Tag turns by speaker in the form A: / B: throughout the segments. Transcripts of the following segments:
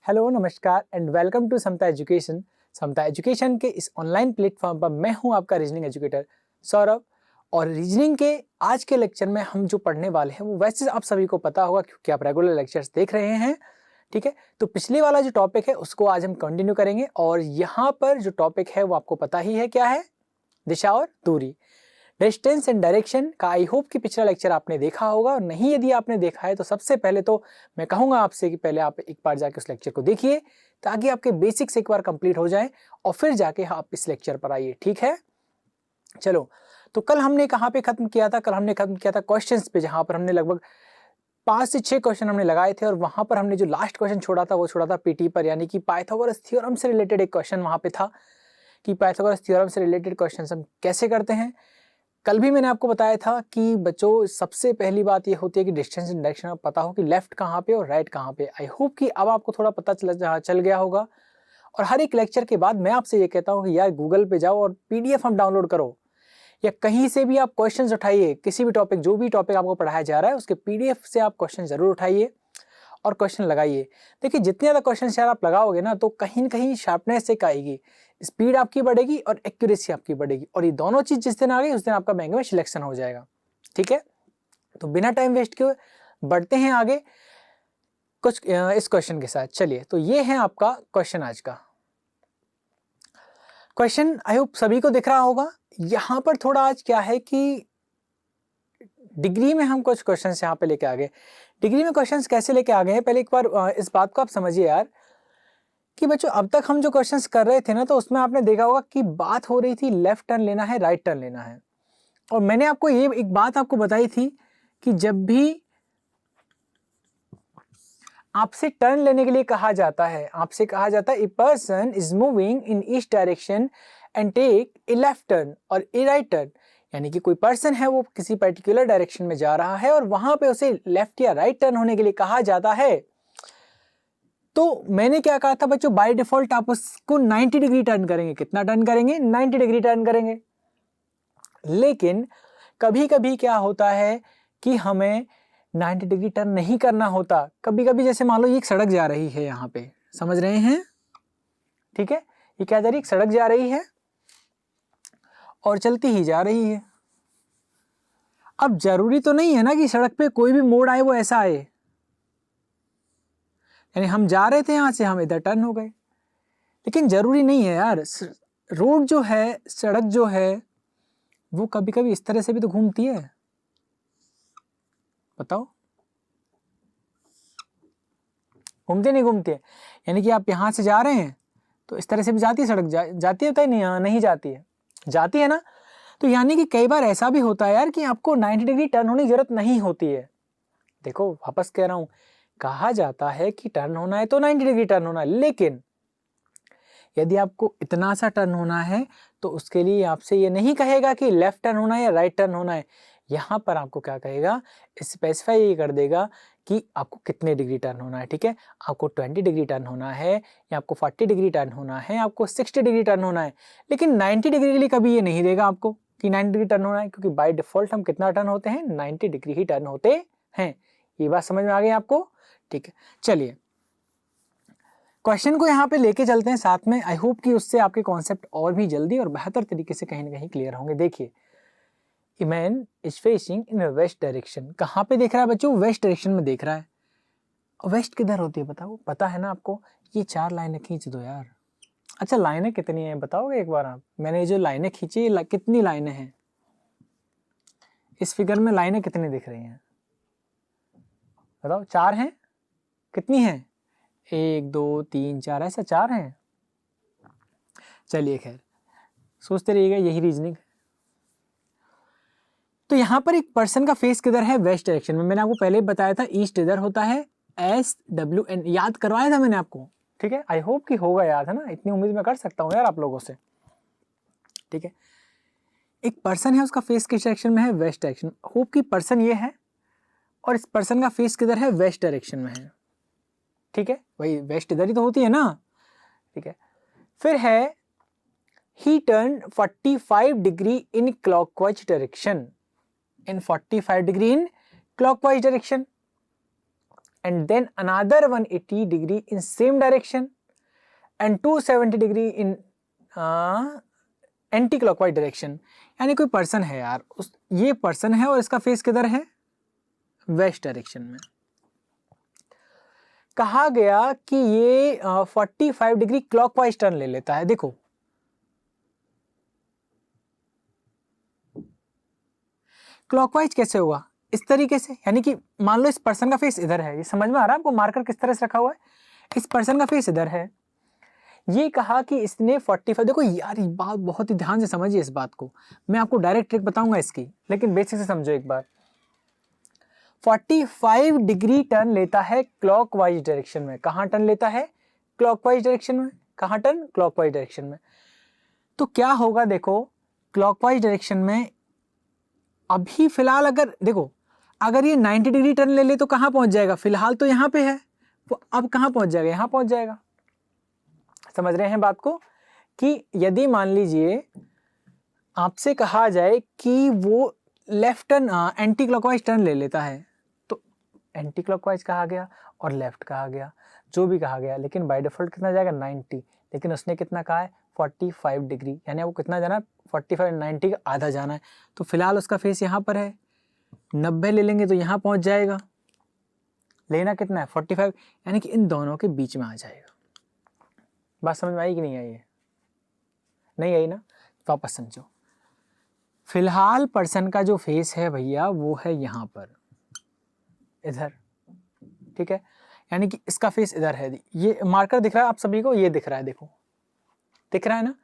A: Hello, नमस्कार and welcome to Samta education. Samta education के इस ऑनलाइन प्लेटफॉर्म पर मैं हूं आपका रीजनिंग एजुकेटर सौरभ। और रीजनिंग के आज के लेक्चर में हम जो पढ़ने वाले हैं वो वैसे आप सभी को पता होगा क्योंकि आप रेगुलर लेक्चर्स देख रहे हैं। ठीक है, तो पिछले वाला जो टॉपिक है उसको आज हम कंटिन्यू करेंगे और यहाँ पर जो टॉपिक है वो आपको पता ही है क्या है, दिशा और दूरी, डिस्टेंस एंड डायरेक्शन का। आई होप कि पिछला लेक्चर आपने देखा होगा, और नहीं यदि आपने देखा है तो सबसे पहले तो मैं कहूंगा आपसे कि पहले आप एक बार जाके उस लेक्चर को देखिए ताकि आपके बेसिक्स एक बार कंप्लीट हो जाए और फिर जाके आप इस लेक्चर पर आइए। ठीक है, चलो। तो कल हमने कहाँ पे खत्म किया था? कल हमने खत्म किया था क्वेश्चंस पे, जहां पर हमने लगभग 5 से 6 क्वेश्चन हमने लगाए थे और वहां पर हमने जो लास्ट क्वेश्चन छोड़ा था वो छोड़ा था पीटी पर, यानी कि पाइथागोरस थ्योरम से रिलेटेड एक क्वेश्चन वहां पे था कि पाइथागोरस थ्योरम से रिलेटेड क्वेश्चन हम कैसे करते हैं। कल भी मैंने आपको बताया था कि बच्चों सबसे पहली बात ये होती है कि डिस्टेंस एंड डायरेक्शन आप पता हो कि लेफ्ट कहाँ पे और राइट कहाँ पे। आई होप कि अब आपको थोड़ा पता चल गया होगा। और हर एक लेक्चर के बाद मैं आपसे ये कहता हूँ कि यार गूगल पे जाओ और पीडीएफ हम डाउनलोड करो, या कहीं से भी आप क्वेश्चंस उठाइए, किसी भी टॉपिक, जो भी टॉपिक आपको पढ़ाया जा रहा है उसके पीडीएफ से आप क्वेश्चन जरूर उठाइए और क्वेश्चन लगाइए। देखिए जितने ज़्यादा क्वेश्चन यार आप लगाओगे ना तो कहीं न कहीं शार्पनेस एक आएगी, स्पीड आपकी बढ़ेगी और एक्यूरेसी आपकी बढ़ेगी, और ये दोनों चीज जिस दिन आ गई उस दिन आपका बैंक में सिलेक्शन हो जाएगा। ठीक है, तो बिना टाइम वेस्ट किए बढ़ते हैं आगे कुछ इस क्वेश्चन के साथ। चलिए, तो ये है आपका क्वेश्चन। आज का क्वेश्चन आई होप सभी को दिख रहा होगा। यहाँ पर थोड़ा आज क्या है कि डिग्री में हम कुछ क्वेश्चंस यहाँ पे लेके आ गए। डिग्री में क्वेश्चंस कैसे लेके आ गए हैं, पहले एक बार इस बात को आप समझिए यार कि बच्चों अब तक हम जो क्वेश्चंस कर रहे थे ना, तो उसमें आपने देखा होगा कि बात हो रही थी लेफ्ट टर्न लेना है, राइट टर्न लेना है। और मैंने आपको ये एक बात आपको बताई थी कि जब भी आपसे टर्न लेने के लिए कहा जाता है, आपसे कहा जाता है a person is moving in east direction and take a left turn और ए राइट टर्न, यानी कि कोई पर्सन है वो किसी पर्टिकुलर डायरेक्शन में जा रहा है और वहां पे उसे लेफ्ट या राइट टर्न होने के लिए कहा जाता है। तो मैंने क्या कहा था बच्चों, बाय डिफॉल्ट आप उसको 90 डिग्री टर्न करेंगे। कितना टर्न करेंगे? 90 डिग्री टर्न करेंगे। लेकिन कभी कभी क्या होता है कि हमें 90 डिग्री टर्न नहीं करना होता। कभी कभी जैसे मान लो ये एक सड़क जा रही है, यहाँ पे समझ रहे हैं? ठीक है, ये क्या जा रही है? एक सड़क जा रही है और चलती ही जा रही है। अब जरूरी तो नहीं है ना कि सड़क पे कोई भी मोड़ आए वो ऐसा आए, यानी हम जा रहे थे यहां से, हम इधर टर्न हो गए, लेकिन जरूरी नहीं है यार। रोड जो है, सड़क जो है, वो कभी कभी इस तरह से भी तो घूमती है। बताओ, घूमते नहीं घूमते? यानी कि आप यहां से जा रहे हैं तो इस तरह से भी जाती है सड़क, जाती है तो नहीं? हाँ, नहीं जाती है, जाती है ना। तो यानी कि कई बार ऐसा भी होता है यार कि आपको 90 डिग्री टर्न होने की जरूरत नहीं होती है। देखो वापस कह रहा हूं, कहा जाता है कि टर्न होना है तो 90 डिग्री टर्न होना है, लेकिन यदि आपको इतना सा टर्न होना है तो उसके लिए आपसे ये नहीं कहेगा कि लेफ्ट टर्न होना है या राइट टर्न होना है। यहाँ पर आपको क्या कहेगा, स्पेसिफाई ये कर देगा कि आपको कितने डिग्री टर्न होना है। ठीक है, आपको 20 डिग्री टर्न होना है या आपको 40 डिग्री टर्न होना है, आपको 60 डिग्री टर्न होना है, लेकिन 90 डिग्री के लिए कभी ये नहीं देगा आपको कि 90 डिग्री टर्न होना है, क्योंकि बाय डिफॉल्ट हम कितना टर्न होते हैं? 90 डिग्री ही टर्न होते हैं। ये बात समझ में आ गई आपको? ठीक है, चलिए क्वेश्चन को यहाँ पे लेके चलते हैं साथ में। आई होप कि उससे आपके कॉन्सेप्ट और भी जल्दी और बेहतर तरीके से कहीं ना कहीं क्लियर होंगे। देखिए, a man is facing in west direction. कहाँ पे देख रहा है बच्चों? वेस्ट डायरेक्शन में देख रहा है। वेस्ट किधर होती है बताओ? पता है ना आपको? ये 4 लाइनें खींच दो यार। अच्छा, लाइनें कितनी हैं बताओगे एक बार आप? मैंने ये जो लाइनें खींची, कितनी लाइनें हैं इस फिगर में? लाइनें कितनी दिख रही हैं बताओ? 4 हैं? कितनी हैं? 1 2 3 4, ऐसा 4 हैं। चलिए खैर, सोचते रहिएगा, यही रीजनिंग। तो यहाँ पर एक पर्सन का फेस किधर है? वेस्ट डायरेक्शन में। मैंने आपको पहले बताया था ईस्ट इधर होता है, SWN याद करवाया था मैंने आपको। ठीक है, आई होप कि होगा याद, है ना? इतनी उम्मीद मैं कर सकता हूँ यार आप लोगों से। ठीक है, एक पर्सन है, उसका फेस किस डायरेक्शन में है? West direction. होप कि पर्सन ये है और इस पर्सन का फेस किधर है? वेस्ट डायरेक्शन में है। ठीक है, वही वेस्ट इधर ही तो होती है ना। ठीक है, फिर है ही turn 45 degree in clockwise direction, in 45 degree in clockwise direction. and then another 180 degree in same direction and 270 degree in anti clockwise direction. यानी कोई पर्सन है यार, ये पर्सन है और इसका फेस किधर है, वेस्ट डायरेक्शन में। कहा गया कि ये 45 डिग्री क्लॉकवाइज टर्न ले लेता है। देखो क्लॉकवाइज कैसे होगा, इस तरीके से, यानी कि मान लो इस पर्सन का फेस इधर है, ये समझ में आ रहा है आपको मार्कर किस तरह से रखा हुआ है, इस पर्सन का फेस इधर है। ये कहा कि इसने 45, देखो यार ये बात बहुत ही ध्यान से समझिए इस बात को, मैं आपको डायरेक्ट ट्रिक बताऊंगा इसकी, लेकिन बेसिक से समझो एक बार। 45 डिग्री टर्न लेता है क्लॉकवाइज डायरेक्शन में। कहाँ टर्न लेता है, क्लॉकवाइज डायरेक्शन में। कहाँ टर्न, क्लॉकवाइज डायरेक्शन में। तो क्या होगा देखो, क्लॉकवाइज डायरेक्शन में अभी फिलहाल अगर देखो, अगर ये 90 डिग्री टर्न ले ले तो कहाँ पहुंच जाएगा, फिलहाल तो यहाँ पे है, वो अब कहाँ पहुंच जाएगा, यहाँ पहुंच जाएगा। समझ रहे हैं बात को, कि यदि मान लीजिए आपसे कहा जाए कि वो left turn anti clockwise turn ले लेता है, तो एंटी क्लॉकवाइज कहा गया और लेफ्ट कहा गया, जो भी कहा गया, लेकिन बाय डिफॉल्ट कितना जाएगा 90, लेकिन उसने कितना कहा है 45 डिग्री, यानी आपको कितना जाना है 45 90 का आधा जाना है। तो फिलहाल उसका फेस यहाँ पर है, 90 ले लेंगे तो यहाँ पहुँच जाएगा, लेना कितना है 45, यानी कि इन दोनों के बीच में आ जाएगा। बात समझ में आई कि नहीं आई है, नहीं आई ना, वापस समझो। फिलहाल पर्सन का जो फेस है भैया वो है यहाँ पर, इधर, ठीक है, यानी कि इसका फेस इधर है। ये मार्कर दिख रहा है आप सभी को, ये दिख रहा है, देखो दिख रहा है ना।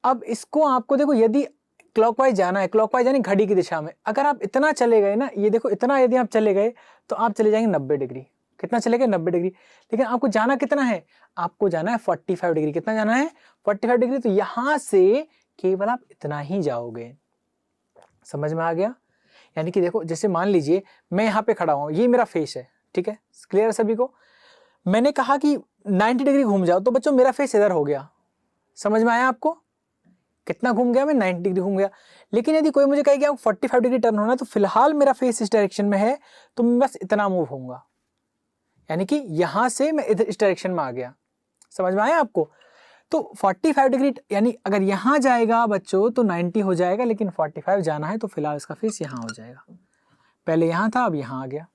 A: अब इसको आपको देखो, यदि क्लॉकवाइज जाना है, क्लॉकवाइज यानी घड़ी की दिशा में, अगर आप इतना चले गए ना, ये देखो इतना यदि आप चले गए तो आप चले जाएंगे 90 डिग्री। कितना चले गए 90 डिग्री, लेकिन आपको जाना कितना है, आपको जाना है 45 डिग्री। कितना जाना है 45 डिग्री, तो यहां से केवल आप इतना ही जाओगे। समझ में आ गया, यानी कि देखो जैसे मान लीजिए मैं यहाँ पे खड़ा हूँ, ये मेरा फेस है, ठीक है, क्लियर है सभी को। मैंने कहा कि 90 डिग्री घूम जाओ, तो बच्चों मेरा फेस इधर हो गया। समझ में आया आपको, कितना घूम गया मैं, 90 डिग्री घूम गया। लेकिन यदि कोई मुझे कहे कि आपको 45 डिग्री टर्न होना है, तो फिलहाल मेरा फेस इस डायरेक्शन में है, तो मैं बस इतना मूव होऊंगा, यानी कि यहां से मैं इधर इस डायरेक्शन में आ गया। समझ में आया आपको। तो 45 डिग्री, यानी अगर यहां जाएगा बच्चों तो 90 हो जाएगा, लेकिन 45 जाना है तो फिलहाल इसका फेस यहां हो जाएगा। पहले यहां था, अब यहां आ गया।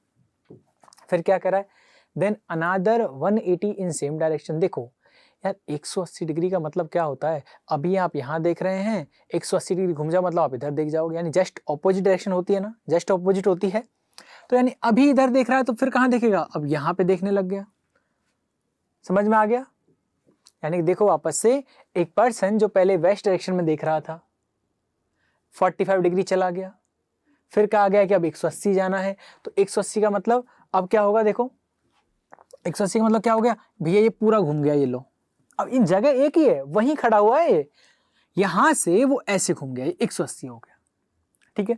A: फिर क्या कर रहा है, then another 180 in same direction. देखो यार 180 डिग्री का मतलब क्या होता है, अभी आप यहाँ देख रहे हैं, 180 डिग्री घूम जाओ मतलब आप इधर देख जाओगे, यानी जस्ट ऑपोजिट डायरेक्शन होती है ना, जस्ट ऑपोजिट होती है। तो यानी अभी इधर देख रहा है तो फिर कहाँ देखेगा, अब यहाँ पे देखने लग गया। समझ में आ गया, यानी देखो वापस से, एक पर्सन जो पहले वेस्ट डायरेक्शन में देख रहा था 45 डिग्री चला गया, फिर कहा गया कि अब 180 जाना है, तो 180 का मतलब अब क्या होगा, देखो 180 का मतलब क्या हो गया भैया, ये पूरा घूम गया, ये लो, अब इन जगह एक ही है, वहीं खड़ा हुआ है ये, यहां से वो ऐसे घूम गया, 180 हो गया, ठीक है।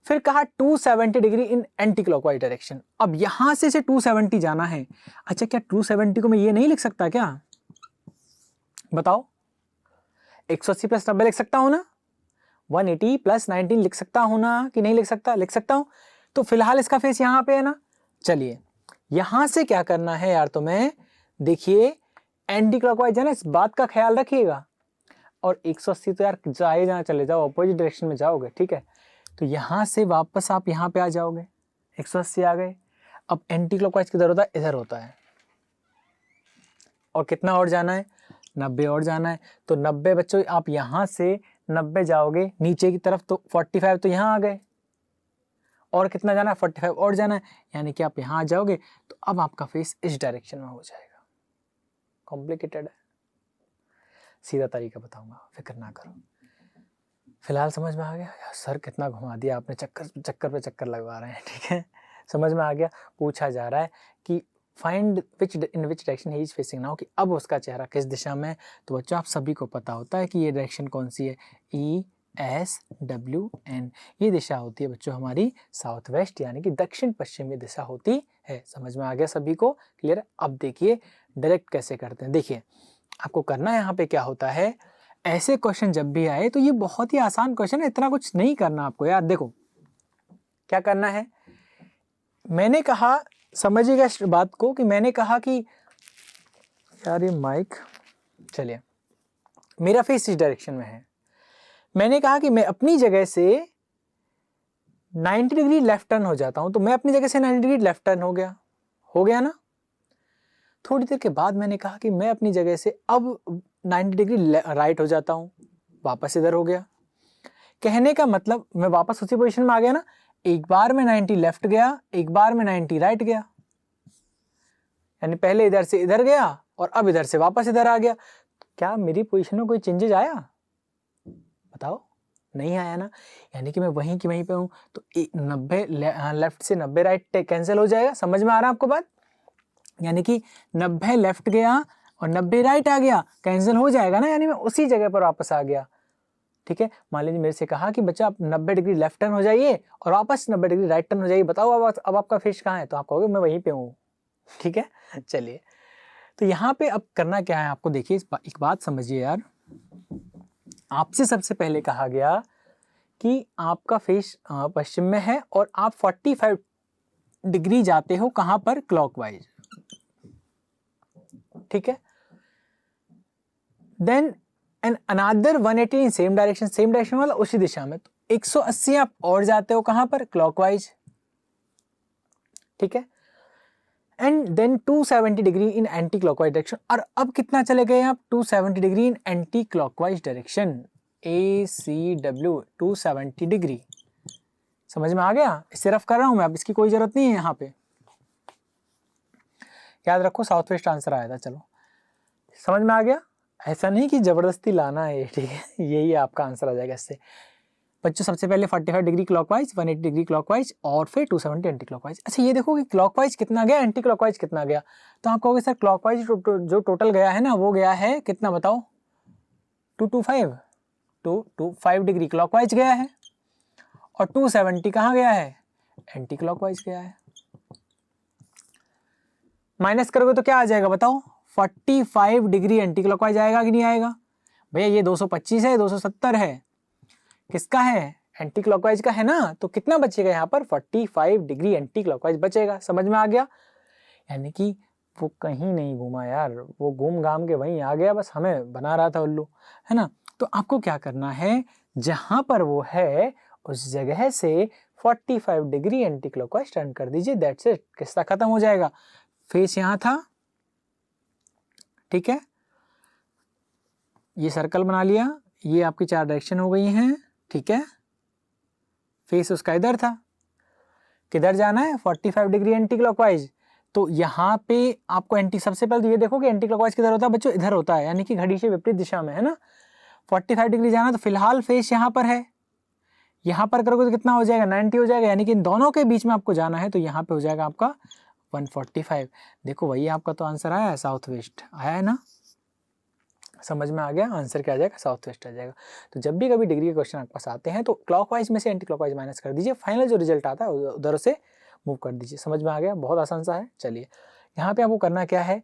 A: फिर कहा 270 degree in anti clockwise direction. अब यहां से 270 जाना है। अच्छा क्या 270 को मैं ये नहीं लिख सकता क्या, बताओ, 180 प्लस 90 लिख सकता हूं ना, 180 प्लस 19 लिख सकता हूं ना, कि नहीं लिख सकता, लिख सकता हूं। तो फिलहाल इसका फेस यहां पे है ना। चलिए यहां से क्या करना है यार, तुम्हें देखिए एंटी क्लॉकवाइज है ना, इस बात का ख्याल रखिएगा। और 180 तो यार जाए जहां चले जाओ, अपोजिट डायरेक्शन में जाओगे, ठीक है। तो यहां से वापस आप यहां पे आ जाओगे, 180 आ गए। अब एंटी क्लॉकवाइज किधर होता है, इधर होता है, और कितना और जाना है, 90 और जाना है। तो 90 बच्चों आप यहां से 90 जाओगे नीचे की तरफ, तो 45 तो यहां आ गए, और कितना जाना है 45 और जाना है, यानी कि आप यहां आ जाओगे तो अब आपका फेस इस डायरेक्शन में हो जाएगा। कॉम्प्लिकेटेड है, सीधा तरीका बताऊंगा, फिक्र ना करो। फिलहाल समझ में आ गया यार, सर कितना घुमा दिया आपने, चक्कर पे चक्कर लगवा रहे हैं, ठीक है। समझ में आ गया। पूछा जा रहा है कि find in which direction he is facing now, कि अब उसका चेहरा किस दिशा में है। तो बच्चों आप सभी को पता होता है कि ये डायरेक्शन कौन सी है, ESWN, ये दिशा होती है बच्चों हमारी साउथ वेस्ट, यानी कि दक्षिण पश्चिमी दिशा होती है। समझ में आ गया सभी को, क्लियर। अब देखिए डायरेक्ट कैसे करते हैं। देखिए आपको करना है, यहाँ पे क्या होता है, ऐसे क्वेश्चन जब भी आए तो ये बहुत ही आसान क्वेश्चन है, इतना कुछ नहीं करना आपको यार। देखो क्या करना है, मैंने कहा समझिएगा इस बात को कि मैंने कहा कि यार ये माइक, चलिए मेरा फेस इस डायरेक्शन में है, मैंने कहा कि मैं अपनी जगह से 90 डिग्री लेफ्ट टर्न हो जाता हूं, तो मैं अपनी जगह से 90 डिग्री लेफ्ट टर्न हो गया ना। थोड़ी देर के बाद मैंने कहा कि मैं अपनी जगह से अब 90 डिग्री राइट हो जाता हूं, वापस इधर हो गया। कहने का मतलब मैं वापस उसी पोजीशन में आ गया ना, एक बार में 90 लेफ्ट गया, एक बार में 90 राइट गया, यानी पहले इधर से इधर गया और अब इधर से वापस इधर आ गया। क्या मेरी पोजीशन में कोई चेंजेस आया? बताओ, नहीं आया ना। यानी कि मैं वहीं की वहीं पे हूं, तो 90 लेफ्ट से 90 राइट कैंसिल हो जाएगा। समझ में आ रहा है आपको बात? यानी कि 90 लेफ्ट गया और 90 राइट आ गया, कैंसिल हो जाएगा ना, यानी मैं उसी जगह पर वापस आ गया। ठीक है, मान लीजिए मेरे से कहा कि बच्चा आप 90 डिग्री लेफ्ट टर्न हो जाइए और वापस 90 डिग्री राइट टर्न हो जाइए, बताओ अब आपका फेस कहाँ है? तो आप कहोगे मैं वहीं पे हूँ। ठीक है, चलिए तो यहाँ पे अब करना क्या है आपको, देखिए एक बात समझिए यार, आपसे सबसे पहले कहा गया कि आपका फेस पश्चिम में है और आप 45 डिग्री जाते हो कहाँ पर? क्लॉकवाइज। ठीक है, then and another 180 in same direction वाला उसी दिशा में, तो 180 आप और जाते हो कहां पर? क्लॉकवाइज। ठीक है, and then 270 degree in anti clockwise direction. और अब कितना चले गए आप? 270 degree in anti clockwise direction, ACW 270 degree. समझ में आ गया? इससे रफ कर रहा हूं मैं, अब इसकी कोई जरूरत नहीं है यहाँ पे, याद रखो साउथ वेस्ट आंसर आया था। चलो समझ में आ गया? ऐसा नहीं कि जबरदस्ती लाना है, ठीक है, यही आपका आंसर आ जाएगा इससे। बच्चों सबसे पहले 45 डिग्री क्लॉकवाइज, 180 डिग्री क्लॉकवाइज और फिर 270 एंटी क्लॉकवाइज। अच्छा ये देखो कि क्लॉकवाइज कितना गया, एंटी क्लॉकवाइज कितना गया। तो आप कहोगे सर क्लॉकवाइज जो टोटल गया है ना, वो गया है कितना बताओ? 225 डिग्री क्लॉकवाइज गया है और 270 कहाँ गया है? एंटी क्लॉकवाइज गया है। माइनस करोगे तो क्या आ जाएगा बताओ? 45 डिग्री एंटी क्लॉकवाइज आएगा कि नहीं आएगा? भैया ये 225 है, 270 है, किसका है? एंटी क्लॉकवाइज का है ना। तो कितना बचेगा यहाँ पर? 45 डिग्री एंटी क्लॉकवाइज बचेगा। समझ में आ गया? यानी कि वो कहीं नहीं घूमा यार, वो घूम घाम के वहीं आ गया, बस हमें बना रहा था उल्लू, है ना। तो आपको क्या करना है, जहां पर वो है उस जगह से 45 डिग्री एंटी क्लॉकवाइज टर्न कर दीजिए, दैट्स इट, किस्सा खत्म हो जाएगा। फेस यहां था, ठीक है, ये सर्कल बना लिया, ये आपकी 4 डायरेक्शन हो गई हैं। ठीक है, फेस उसका इधर था, किधर जाना है? 45 डिग्री एंटी क्लॉकवाइज। तो यहाँ पे आपको एंटी, सबसे पहले तो ये देखो कि एंटी क्लॉकवाइज किधर होता है बच्चों? इधर होता है, यानी कि घड़ी से विपरीत दिशा में, है ना। 45 डिग्री जाना, तो फिलहाल फेस यहाँ पर है, यहाँ पर करोगे तो कितना हो जाएगा? 90 हो जाएगा, यानी कि इन दोनों के बीच में आपको जाना है, तो यहाँ पे हो जाएगा आपका 145। देखो वही आपका तो आंसर आया है, साउथ वेस्ट आया है ना। समझ में आ गया? आंसर क्या आ जाएगा? साउथ वेस्ट आ जाएगा। तो जब भी कभी डिग्री के क्वेश्चन आपके पास आते हैं तो क्लॉकवाइज में से एंटी क्लॉकवाइज माइनस कर दीजिए, फाइनल जो रिजल्ट आता है उधर से मूव कर दीजिए। समझ में आ गया? बहुत आसान सा है। चलिए यहाँ पे आपको करना क्या है,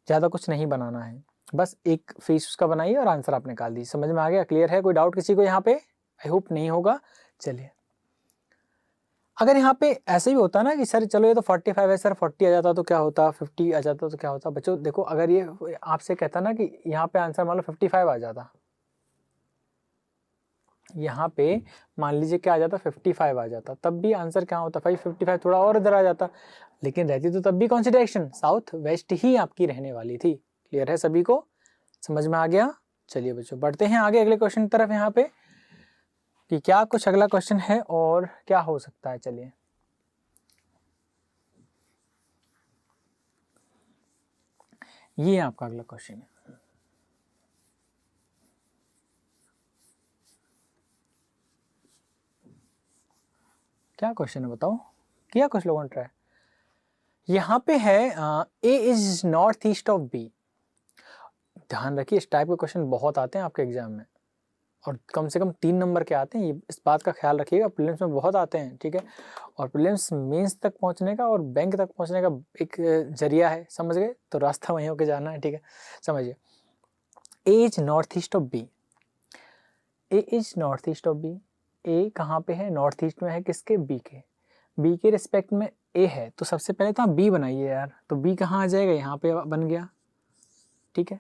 A: ज़्यादा कुछ नहीं बनाना है, बस एक फेस उसका बनाइए और आंसर आप निकाल दीजिए। समझ में आ गया? क्लियर है? कोई डाउट किसी को यहाँ पे? आई होप नहीं होगा। चलिए अगर यहाँ पे ऐसे ही होता ना कि सर चलो ये तो 45 है सर, 40 आ जाता तो क्या होता, 50 आ जाता तो क्या होता। बच्चों देखो, अगर ये आपसे कहता ना कि यहाँ पे आंसर मान लो 55 आ जाता, यहाँ पे मान लीजिए क्या आ जाता, 55 आ जाता, तब भी आंसर क्या होता? 55 थोड़ा और इधर आ जाता, लेकिन रहती तो तब भी कौन सी डायरेक्शन? साउथ वेस्ट ही आपकी रहने वाली थी। क्लियर है सभी को? समझ में आ गया? चलिए बच्चों बढ़ते हैं आगे अगले क्वेश्चन की तरफ, यहाँ पे कि क्या कुछ अगला क्वेश्चन है और क्या हो सकता है। चलिए ये आपका अगला क्वेश्चन है। क्या क्वेश्चन है बताओ? किया कुछ लोगों ने ट्राई? यहाँ पे है A is north east of B. ध्यान रखिए इस टाइप के क्वेश्चन बहुत आते हैं आपके एग्जाम में, और कम से कम 3 नंबर के आते हैं, ये इस बात का ख्याल रखिएगा। प्रीलिम्स में बहुत आते हैं, ठीक है, और प्रीलिम्स मेंस तक पहुंचने का और बैंक तक पहुंचने का एक जरिया है, समझ गए? तो रास्ता वहीं होके जाना है, ठीक है, समझिए। A is north east of B, A is north east of B. A कहाँ पे है? नॉर्थ ईस्ट में है, किसके? बी के। बी के रिस्पेक्ट में ए है तो सबसे पहले तो आप बी बनाइए यार, तो बी कहाँ आ जाएगा, यहाँ पे बन गया, ठीक है।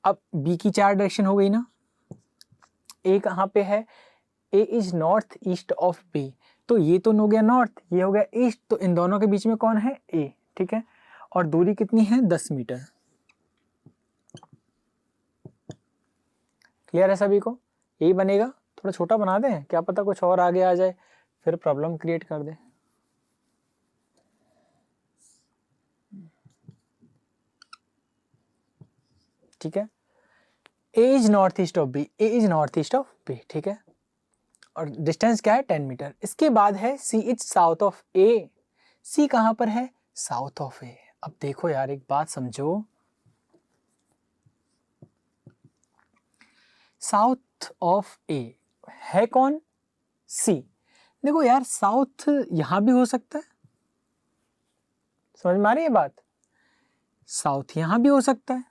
A: अब बी की 4 डायरेक्शन हो गई ना, ए कहाँ पे है, A is north east of B, तो ये तो हो गया नॉर्थ, ये हो गया ईस्ट, तो इन दोनों के बीच में कौन है, ए, ठीक है। और दूरी कितनी है, 10 मीटर। क्लियर है सभी को, यही बनेगा। थोड़ा छोटा बना दें, क्या पता कुछ और आगे आ जाए फिर प्रॉब्लम क्रिएट कर दे। ठीक है, A is north east of B, A is north east of B, ठीक है। और डिस्टेंस क्या है, 10 मीटर। इसके बाद है सी इज साउथ ऑफ ए, सी कहां पर है, साउथ ऑफ ए। अब देखो यार एक बात समझो, साउथ ऑफ ए है कौन, सी। देखो यार साउथ यहां भी हो सकता है, समझ में आ रही है बात, साउथ यहां भी हो सकता है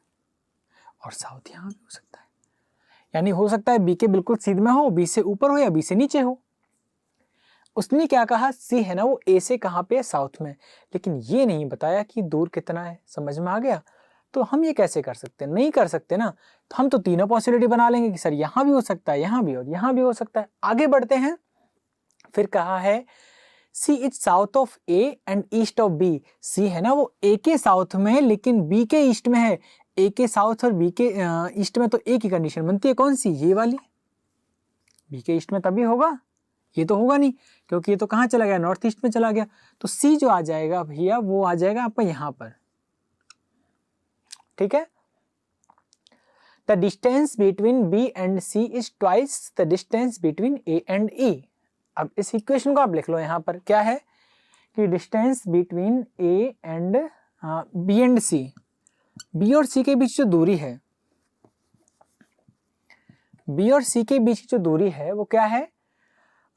A: और साउथ यहां भी हो सकता है, यानी हो सकता है बी के बिल्कुल सीध में हो, बी से ऊपर हो या बी से नीचे हो। उसने क्या कहा, सी है ना वो ए से कहां पे है, साउथ में, लेकिन ये नहीं बताया कि दूर कितना है। समझ में आ गया। तो हम ये कैसे कर सकते हैं, नहीं कर सकते ना, तो हम तो तीनों पॉसिबिलिटी बना लेंगे कि सर यहाँ भी हो सकता है, यहाँ भी और यहाँ भी हो सकता है। आगे बढ़ते हैं, फिर कहा है C is south of A and east of B, C है ना वो ए के साउथ में है लेकिन बी के ईस्ट में है। ए के साउथ और बी के ईस्ट में तो ए की कंडीशन बनती है, कौन सी, ये वाली। बी के ईस्ट में तभी होगा, ये तो होगा नहीं क्योंकि ये तो कहाँ चला गया, नॉर्थ ईस्ट में चला गया। तो सी जो आ जाएगा भैया वो आ जाएगा आपका यहाँ पर, ठीक है। The distance between B and C is twice the distance between A and E. अब इस इक्वेशन को आप लिख लो, यहाँ पर क्या है कि distance between A and B and C, B और सी के बीच जो दूरी है, बी और सी के बीच की जो दूरी है वो क्या है,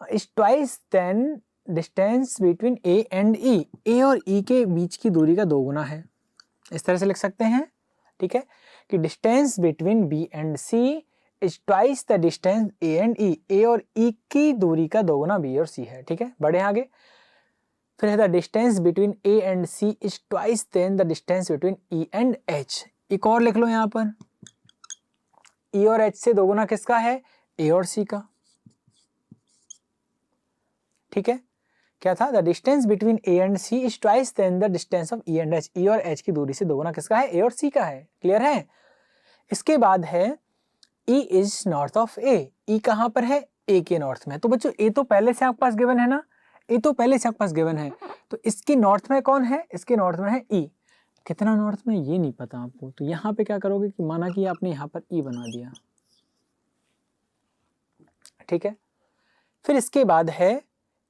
A: is twice then distance between A and E, A और ई के बीच की दूरी का 2 गुना है। इस तरह से लिख सकते हैं, ठीक है, कि distance between B and C is twice the distance A and E, A और ई की दूरी का 2 गुना बी और सी है, ठीक है। बढ़े आगे, फिर है the distance between A and C is twice then the distance between E and H. एक और लिख लो यहाँ पर, ई और एच से 2 गुना किसका है, ए और सी का, ठीक है। क्या था, the distance between A and C is twice then the distance of E and H, E और एच की दूरी से 2 गुना किसका है, ए और सी का है। क्लियर है। इसके बाद है ई इज नॉर्थ ऑफ ए, ई कहां पर है, ए के नॉर्थ में। तो बच्चों ए तो पहले से आपके पास गिवन है ना, ए तो पहले से आपके पास गिवन है, तो इसकी नॉर्थ में कौन है, इसके नॉर्थ में है ई। कितना नॉर्थ में ये नहीं पता आपको, तो यहाँ पे क्या करोगे कि माना कि आपने यहाँ पर ई बना दिया, ठीक है। फिर इसके बाद है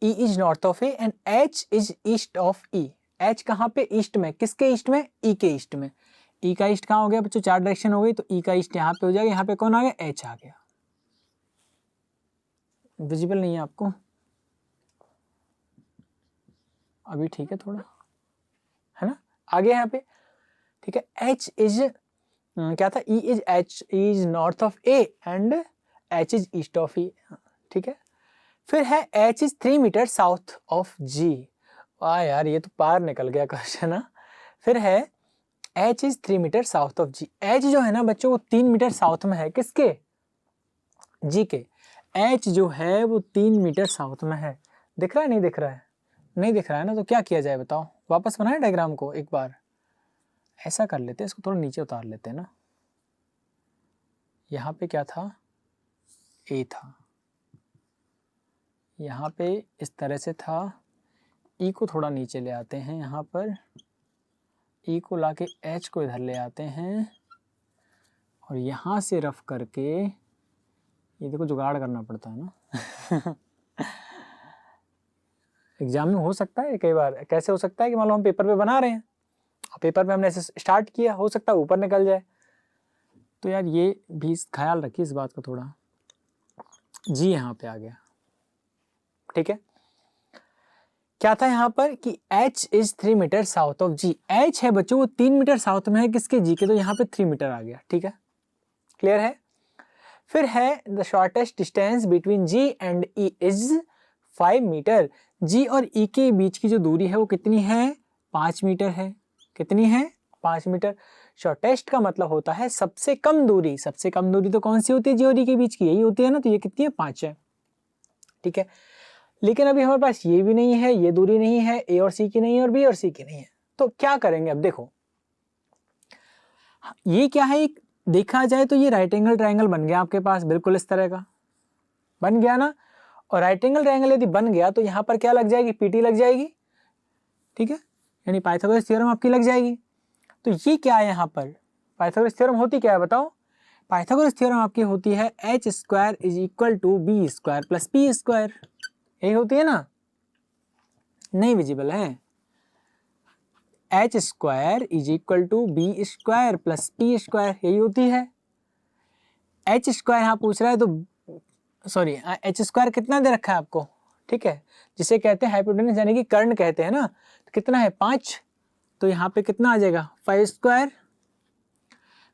A: E is north of A and H is east of E, H कहाँ पे, ईस्ट में, किसके ईस्ट में, E के ईस्ट में। E का ईस्ट कहाँ हो गया बच्चों, 4 डायरेक्शन हो गई, तो E का ईस्ट यहाँ पे हो जाएगा, यहाँ पे कौन आ गया, H आ गया। विजिबल नहीं है आपको अभी, ठीक है, थोड़ा है ना, आगे यहाँ पे, ठीक है। H इज क्या था, E is H is north of A and H is east of E, ठीक है। फिर है H is 3 metre south of G, वाह यार ये तो पार निकल गया क्वेश्चन ना। फिर है H is 3 metre south of G, H जो है ना बच्चों वो 3 मीटर साउथ में है, किसके, G के। H जो है वो 3 मीटर साउथ में है, दिख रहा है, नहीं दिख रहा है, नहीं दिख रहा है ना, तो क्या किया जाए बताओ, वापस बनाए डायग्राम को एक बार, ऐसा कर लेते हैं, इसको थोड़ा नीचे उतार लेते हैं ना। यहाँ पे क्या था, A था, यहाँ पे इस तरह से था, E को थोड़ा नीचे ले आते हैं, यहाँ पर E को लाके H को इधर ले आते हैं और यहाँ से रफ करके, ये देखो जुगाड़ करना पड़ता है ना एग्जाम में हो सकता है कई बार, कैसे हो सकता है कि मान लो हम पेपर पे बना रहे हैं, पेपर पे हमने ऐसे स्टार्ट किया, हो सकता है ऊपर निकल जाए, तो यार ये भी ख्याल रखिए इस बात का थोड़ा। G यहाँ पे आ गया, ठीक है। क्या था यहाँ पर कि H is 3 metre south of G, H है बच्चों वो 3 मीटर साउथ में है किसके, G के, तो यहाँ पे 3 मीटर आ गया, ठीक है। क्लियर है। फिर है the shortest distance between G and E is 5 metre. G और ई के बीच की जो दूरी है वो कितनी है? 5 मीटर है। कितनी है? 5 मीटर। शॉर्टेस्ट का मतलब होता है सबसे कम दूरी। सबसे कम दूरी तो कौन सी होती है? जी और ई के बीच की यही होती है ना, तो ये कितनी है? 5 है। ठीक है, लेकिन अभी हमारे पास ये भी नहीं है, ये दूरी नहीं है, ए और सी की नहीं है और बी और सी की नहीं है, तो क्या करेंगे? अब देखो ये क्या है, एक देखा जाए तो ये राइट एंगल ट्रायंगल बन गया आपके पास, बिल्कुल इस तरह का बन गया ना। और राइट एंगल ट्रायंगल यदि बन गया तो यहाँ पर क्या लग जाएगी? पीटी लग जाएगी। ठीक है, यानी पाइथागोरस थ्योरम आपकी लग जाएगी। तो ये क्या है यहाँ पर? पाइथागोरस थ्योरम होती क्या है बताओ? पाइथागोरस थ्योरम आपकी होती है H square is equal to B square plus P square. यही होती है ना? नहीं विजिबल है। H square is equal to B square plus P square, यही होती है। एच स्क्वायर यहाँ पूछ रहा है तो सॉरी, एच स्क्वायर कितना दे रखा है आपको? ठीक है, जिसे कहते हैं हाइपोटेनस यानी कि कर्ण कहते हैं ना, तो कितना है? 5। तो यहाँ पे कितना आ जाएगा? 5 स्क्वायर।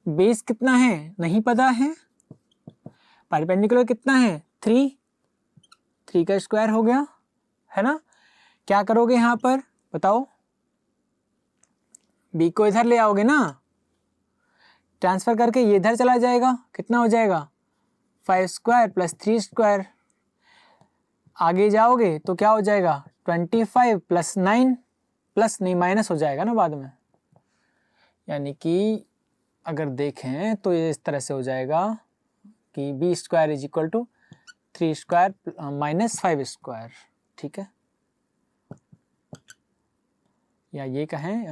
A: बेस कितना है? नहीं पता है। परपेंडिकुलर कितना है? 3। 3 का स्क्वायर हो गया है ना। क्या करोगे यहाँ पर बताओ? बी को इधर ले आओगे ना, ट्रांसफर करके ये इधर चला जाएगा। कितना हो जाएगा? 5 स्क्वायर प्लस 3 स्क्वायर। आगे जाओगे तो क्या हो जाएगा? 25 प्लस 9 प्लस नहीं माइनस हो जाएगा ना बाद में। यानी कि अगर देखें तो ये इस तरह से हो जाएगा कि B square is equal to 3 square minus 5 square. ठीक है, या ये कहें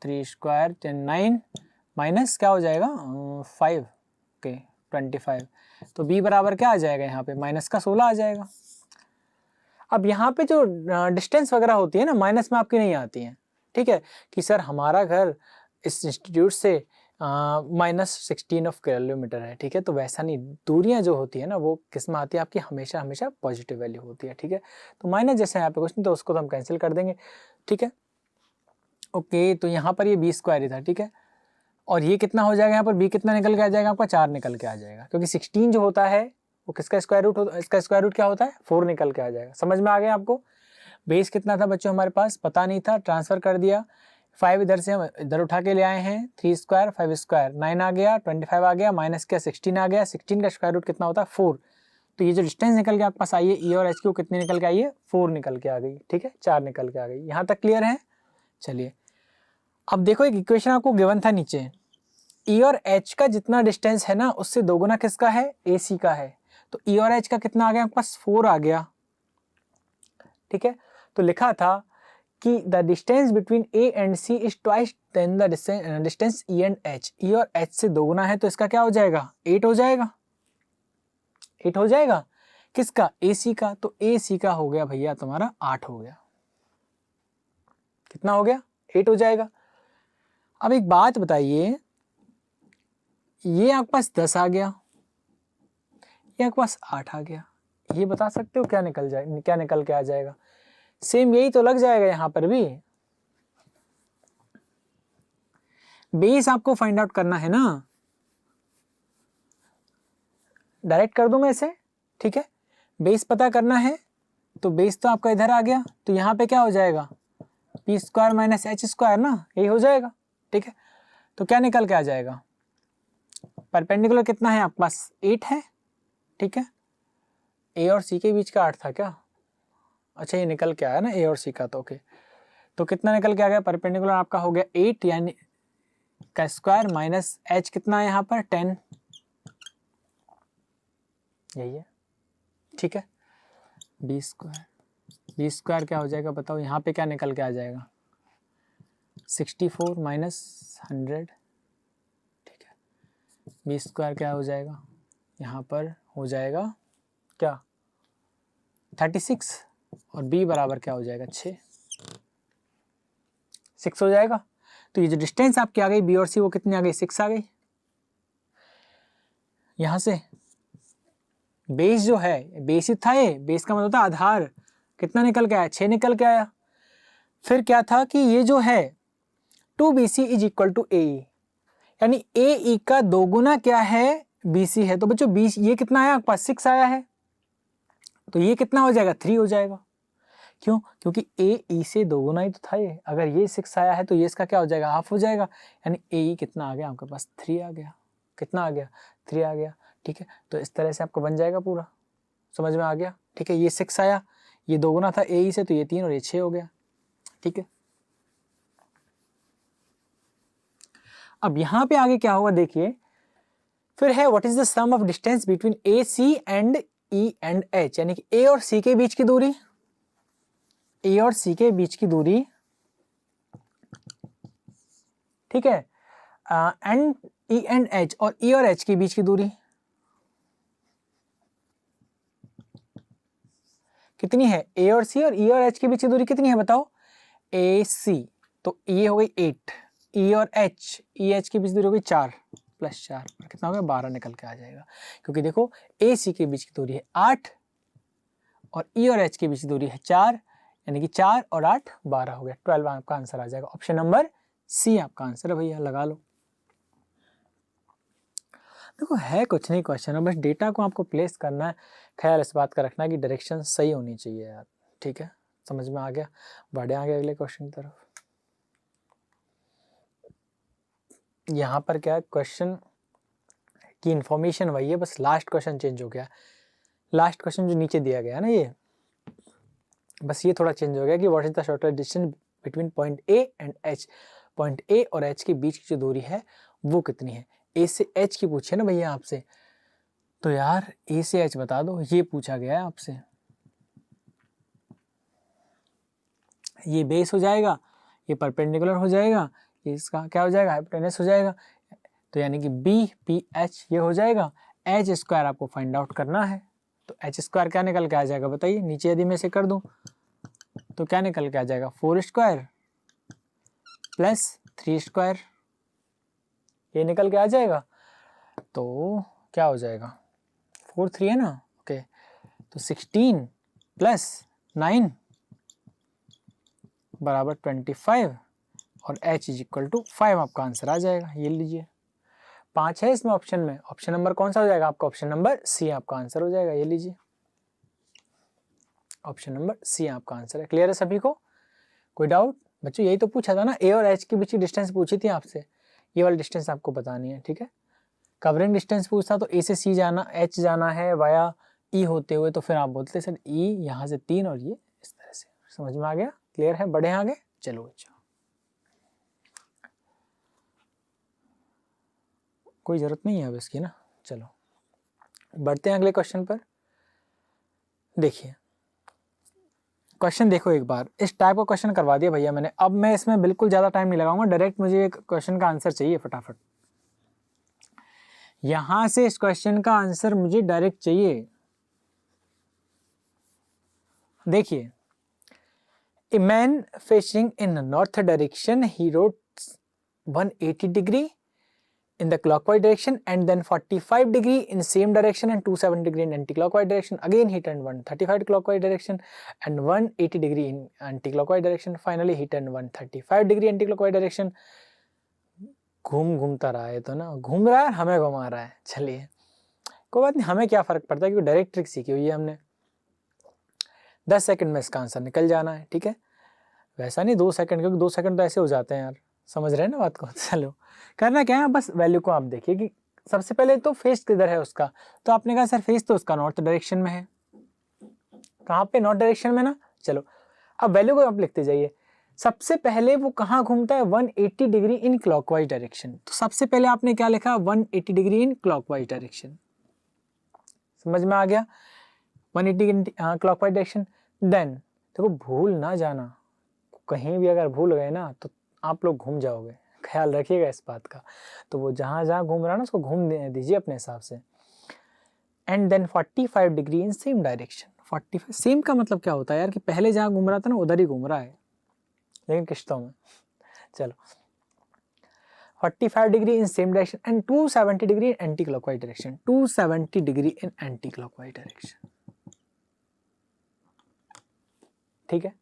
A: 3 स्क्वायर 9 माइनस क्या हो जाएगा? 5 ओके 25। तो b बराबर क्या आ जाएगा? यहाँ पे माइनस का 16 आ जाएगा। अब यहाँ पे जो डिस्टेंस वगैरह होती है ना, माइनस में आपकी नहीं आती है। ठीक है, कि सर हमारा घर इस इंस्टीट्यूट से -16 किलोमीटर है। ठीक है, तो वैसा नहीं, दूरियां जो होती है ना वो किस में आती है आपकी? हमेशा हमेशा पॉजिटिव वैल्यू होती है। ठीक है, तो माइनस जैसे यहाँ पे कुछ नहीं, तो उसको तो हम कैंसिल कर देंगे। ठीक है, ओके, तो यहाँ पर ये बी स्क्वायर ही था। ठीक है, और ये कितना हो जाएगा? यहाँ पर b कितना निकल के आ जाएगा आपका? 4 निकल के आ जाएगा, क्योंकि 16 जो होता है वो किसका स्क्वायर रूट होता है? इसका स्क्वायर रूट क्या होता है? 4 निकल के आ जाएगा। समझ में आ गया आपको? बेस कितना था बच्चों हमारे पास? पता नहीं था, ट्रांसफर कर दिया। 5 इधर से हम इधर उठा के ले आए हैं। 3 स्क्वायर 5 स्क्वायर 9 आ गया, 25 आ गया, माइनस क्या 16 आ गया। 16 का स्क्वायर रूट कितना होता है? 4। तो ये जो डिस्टेंस निकल के आपके पास आई है ई और एच की, वो कितनी निकल के आई है? 4 निकल के आ गई। ठीक है, 4 निकल के आ गई। यहाँ तक क्लियर है? चलिए अब देखो, एक इक्वेशन आपको गिवन था नीचे, ई और एच का जितना डिस्टेंस है ना उससे दोगुना किसका है? ए सी का है। तो ई और एच का कितना आ गया आपके पास? 4 आ गया। ठीक है, तो लिखा था कि the distance between A and C is twice then the distance E and H. E और एच से दोगुना है तो इसका क्या हो जाएगा? 8 हो जाएगा। 8 हो जाएगा किसका? ए सी का। तो ए सी का हो गया भैया तुम्हारा 8 हो गया। कितना हो गया? 8 हो जाएगा। अब एक बात बताइए, ये आपके पास 10 आ गया, ये आपके पास 8 आ गया, ये बता सकते हो क्या निकल जाए, क्या निकल के आ जाएगा? सेम यही तो लग जाएगा यहाँ पर भी। बेस आपको फाइंड आउट करना है ना, डायरेक्ट कर दूं मैं इसे। ठीक है, बेस पता करना है तो बेस तो आपका इधर आ गया, तो यहाँ पे क्या हो जाएगा? P square minus H square ना, यही हो जाएगा। ठीक है, तो क्या निकल के आ जाएगा? परपेंडिकुलर कितना है आपके पास? 8 है। ठीक है, ए और सी के बीच का 8 था क्या? अच्छा, ये निकल के आया ना ए और सी का, तो ओके। तो कितना निकल के आ गया? परपेंडिकुलर आपका हो गया 8 यानी का स्क्वायर माइनस एच कितना है यहाँ पर? 10, यही है। ठीक है, बी स्क्वायर क्या हो जाएगा बताओ? यहाँ पे क्या निकल के आ जाएगा? 64 माइनस 100। ठीक है, बी स्क्वायर क्या हो जाएगा? यहाँ पर हो जाएगा क्या? 36, और b बराबर क्या हो जाएगा? 6 हो जाएगा। तो ये जो डिस्टेंस आपकी आ गई बी और सी, वो कितनी आ गई? 6 आ गई। यहां से बेस जो है, बेस ही था ये, बेस का मतलब होता है आधार। कितना निकल के आया? 6 निकल के आया। फिर क्या था कि ये जो है 2bc इज इक्वल टू ए, यानी ए का दोगुना क्या है? bc है। तो बच्चों 20, ये कितना आया आपके पास? 6 आया है। तो ये कितना हो जाएगा, 3 हो जाएगा। क्यों? क्योंकि ए ई से 2 गुना ही तो था ये। अगर ये 6 आया है तो ये इसका क्या हो जाएगा, हाफ हो जाएगा। यानी ए ई कितना आ गया आपके पास, 3 आ गया। कितना आ गया, 3 आ गया। ठीक है, तो इस तरह से आपको बन जाएगा पूरा। समझ में आ गया? ठीक है, ये 6 आया, ये 2 गुना था ए ई से, तो ये 3 और ये 6 हो गया। ठीक है, अब यहाँ पे आगे क्या होगा देखिए, फिर है what is the sum of distance between A C and E and H, यानी कि ए और सी के बीच की दूरी, ए और सी के बीच की दूरी, ठीक है, एंड ई एंड एच, और ई और एच के बीच की दूरी कितनी है, ए और सी और ई और एच के बीच की दूरी कितनी है बताओ, ए सी, तो ये हो गई 8, ई और एच, ई एच के बीच दूरी हो गई 4 प्लस 4 कितना हो गया, 12 निकल के आ जाएगा। क्योंकि देखो ए सी के बीच की दूरी है 8 और ई और एच के बीच की दूरी है 4, यानी कि 4 और 8 12 हो गया। 12 आपका आंसर आ जाएगा। ऑप्शन नंबर सी आपका आंसर है भैया, लगा लो। देखो है कुछ नहीं क्वेश्चन, बस डेटा को आपको प्लेस करना है। ख्याल इस बात का रखना है कि डायरेक्शन सही होनी चाहिए यार। ठीक है, समझ में आ गया। बढ़े आगे अगले क्वेश्चन की तरफ। यहाँ पर क्या है, क्वेश्चन की इंफॉर्मेशन वही है, बस लास्ट क्वेश्चन चेंज हो गया। लास्ट क्वेश्चन जो नीचे दिया गया ना, ये बस ये थोड़ा चेंज हो गया कि what is the shortest distance between point A and H. Point A और एच के बीच की जो दूरी है वो कितनी है। ए से एच की पूछे ना भैया आपसे, तो यार ए से एच बता दो, ये पूछा गया है आपसे। ये बेस हो जाएगा, ये परपेंडिकुलर हो जाएगा, ये इसका क्या हो जाएगा, हाइपोटेनस हो जाएगा। तो यानी कि बी पी एच ये हो जाएगा। एच स्क्वायर आपको फाइंड आउट करना है, तो एच स्क्वायर क्या निकल के आ जाएगा बताइए। नीचे यदि मैं से कर दूं तो क्या निकल के आ जाएगा, 4 स्क्वायर प्लस 3 स्क्वायर, ये निकल के आ जाएगा। तो क्या हो जाएगा, 4 3 है ना, ओके। तो 16 प्लस 9 बराबर 25 और h इज इक्वल टू 5 आपका आंसर आ जाएगा। ये लीजिए 5 है इसमें ऑप्शन में, ऑप्शन नंबर कौन सा हो जाएगा आपका, ऑप्शन नंबर सी आपका आंसर हो जाएगा। ये लीजिए ऑप्शन नंबर सी आपका आंसर है। क्लियर है सभी को, कोई डाउट बच्चों? यही तो पूछा था ना, ए और एच के बीच की डिस्टेंस पूछी थी आपसे, ये वाली डिस्टेंस आपको बतानी है। ठीक है, कवरिंग डिस्टेंस पूछता तो ए से सी जाना, एच जाना है वाया ई होते हुए, तो फिर आप बोलते सर ई यहाँ से 3 और ये इस तरह से। समझ में आ गया, क्लियर है, बढ़े आगे। चलो अच्छा, कोई जरूरत नहीं है अब इसकी ना। चलो बढ़ते हैं अगले क्वेश्चन पर। देखिए क्वेश्चन देखो एक बार, इस टाइप का क्वेश्चन करवा दिया भैया मैंने। अब मैं इसमें बिल्कुल ज़्यादा टाइम नहीं लगाऊंगा, डायरेक्ट मुझे एक क्वेश्चन का आंसर चाहिए फटाफट। यहां से इस क्वेश्चन का आंसर मुझे डायरेक्ट चाहिए। देखिए, a man fishing in north direction, he wrote 180 degree in the clockwise direction and then 45 degree in same direction and 270 degree in anti-clockwise direction. Again he turned 135 clockwise direction and 180 degree in anti-clockwise direction. Finally he turned 135 degree anti-clockwise direction. घूमता रहा है, तो ना घूम रहा है, हमें घुमा रहा है। चलिए कोई बात नहीं, हमें क्या फर्क पड़ता है, क्योंकि डायरेक्ट ट्रिक सीखी हुई है हमने। 10 सेकंड में इसका आंसर निकल जाना है। ठीक है, वैसा नहीं 2 सेकंड, क्योंकि 2 सेकंड तो ऐसे हो जाते हैं यार। समझ रहे हैं ना बात को। चलो करना क्या है, बस वैल्यू को आप देखिए कि सबसे पहले तो फेस किधर है उसका। तो आपने कहा सर फेस तो उसका नॉर्थ डायरेक्शन में है। कहाँ पे, नॉर्थ डायरेक्शन में ना। चलो अब वैल्यू को आप लिखते जाइए। सबसे पहले वो कहाँ घूमता है, 180 डिग्री इन क्लॉकवाइज डायरेक्शन। तो सबसे पहले आपने क्या लिखा, 180 डिग्री इन क्लॉकवाइज डायरेक्शन। समझ में आ गया, 180 क्लॉकवाइज डायरेक्शन। देन देखो भूल ना जाना, कहीं भी अगर भूल गए ना तो आप लोग घूम जाओगे, ख्याल रखिएगा इस बात का। तो वो जहाँ जहाँ घूम रहा है ना उसको घूम दीजिए अपने हिसाब से। And then 45 degree in same direction. 45 same का मतलब क्या होता है यार, कि पहले जहाँ घूम रहा था ना उधर ही घूम रहा है, लेकिन किश्तों में। चलो 45 degree in same direction and 270 degree in anti clockwise direction. 270 degree in anti clockwise direction. ठीक है,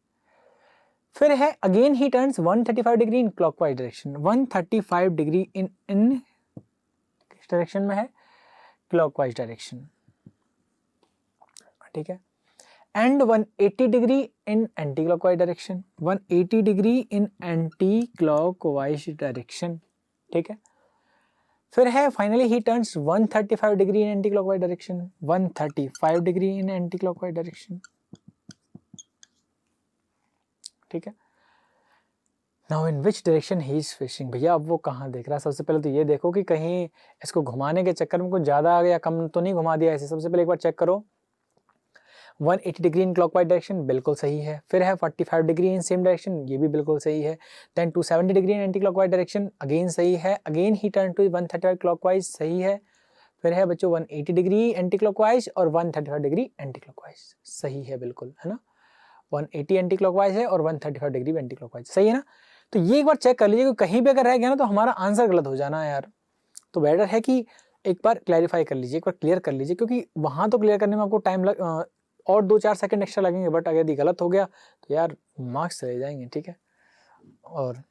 A: फिर है again he turns 135 degree in clockwise direction. 135 degree in किस डायरेक्शन में है, क्लॉकवाइज डायरेक्शन। ठीक है, and 180 degree in anti clockwise direction, 180 degree in anti clockwise direction, ठीक है। फिर है finally he turns 135 degree in anti clockwise direction, 135 degree in anti clockwise direction, ठीक है। Now in which direction he is fishing, भैया अब वो कहाँ देख रहा है। सबसे पहले तो ये देखो कि कहीं इसको घुमाने के चक्कर में कुछ ज़्यादा आ गया, कम तो नहीं घुमा दिया ऐसे। सबसे पहले एक बार चेक करो, 180 डिग्री इन क्लॉकवाइज डायरेक्शन बिल्कुल सही है। फिर है 45 डिग्री इन सेम डायरेक्शन, ये भी बिल्कुल सही है। Then 270 degree in anti clockwise direction again सही है। Again he turn to 135 clockwise सही है। फिर है बच्चों 180 डिग्री एंटी क्लॉकवाइज और 135 डिग्री एंटी क्लॉकवाइज सही है, बिल्कुल है ना। 180 एंटी क्लॉकवाइज है और 135 डिग्री एंटी क्लॉकवाइज सही है ना। तो ये एक बार चेक कर लीजिए, कहीं भी अगर रह गया ना तो हमारा आंसर गलत हो जाना है यार। तो बेटर है कि एक बार क्लैरिफाई कर लीजिए, एक बार क्लियर कर लीजिए, क्योंकि वहाँ तो क्लियर करने में आपको टाइम और 2-4 सेकंड एक्स्ट्रा लगेंगे, बट अगर यदि गलत हो गया तो यार मार्क्स चले जाएंगे, ठीक है। और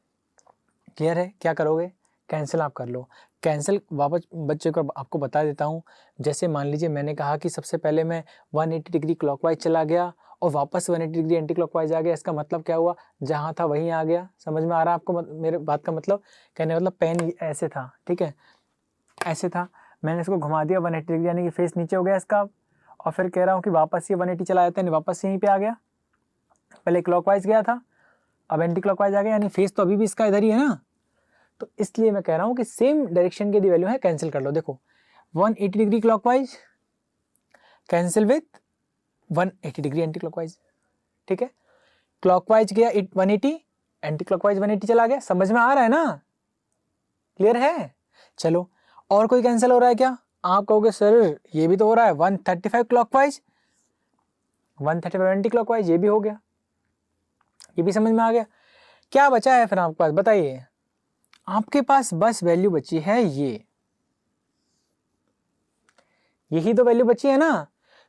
A: क्लियर है, क्या करोगे, कैंसिल आप कर लो। कैंसिल वापस बच्चे को आपको बता देता हूँ। जैसे मान लीजिए मैंने कहा कि सबसे पहले मैं 180 डिग्री क्लॉकवाइज चला गया और वापस 180 डिग्री एंटी क्लॉकवाइज आ गया। इसका मतलब क्या हुआ, जहाँ था वहीं आ गया। समझ में आ रहा है आपको मेरे बात का मतलब, कहने मतलब पेन ऐसे था, ठीक है, ऐसे था, मैंने इसको घुमा दिया 180 डिग्री, यानी कि फेस नीचे हो गया इसका। और फिर कह रहा हूँ कि वापस ये 180 चला जाता है, वापस यहीं पे आ गया। पहले क्लॉकवाइज गया था, अब एंटी क्लॉकवाइज आ गया, यानी फेस तो अभी भी इसका इधर ही है ना। तो इसलिए मैं कह रहा हूँ कि सेम डायरेक्शन की वैल्यू है, कैंसिल कर लो। देखो 180 degree clockwise cancel with 180 degree anti clockwise, ठीक है। क्लॉकवाइज गया 180, एंटी क्लॉकवाइज 180 चला गया। समझ में आ रहा है ना, क्लियर है। चलो और कोई कैंसिल हो रहा है क्या, आप कहोगे सर ये भी तो हो रहा है, 135 क्लॉकवाइज 135 एंटी क्लॉकवाइज, ये भी हो गया, ये भी समझ में आ गया। क्या बचा है फिर आपके पास, बताइए। आपके पास बस वैल्यू बची है ये, यही तो वैल्यू बची है ना।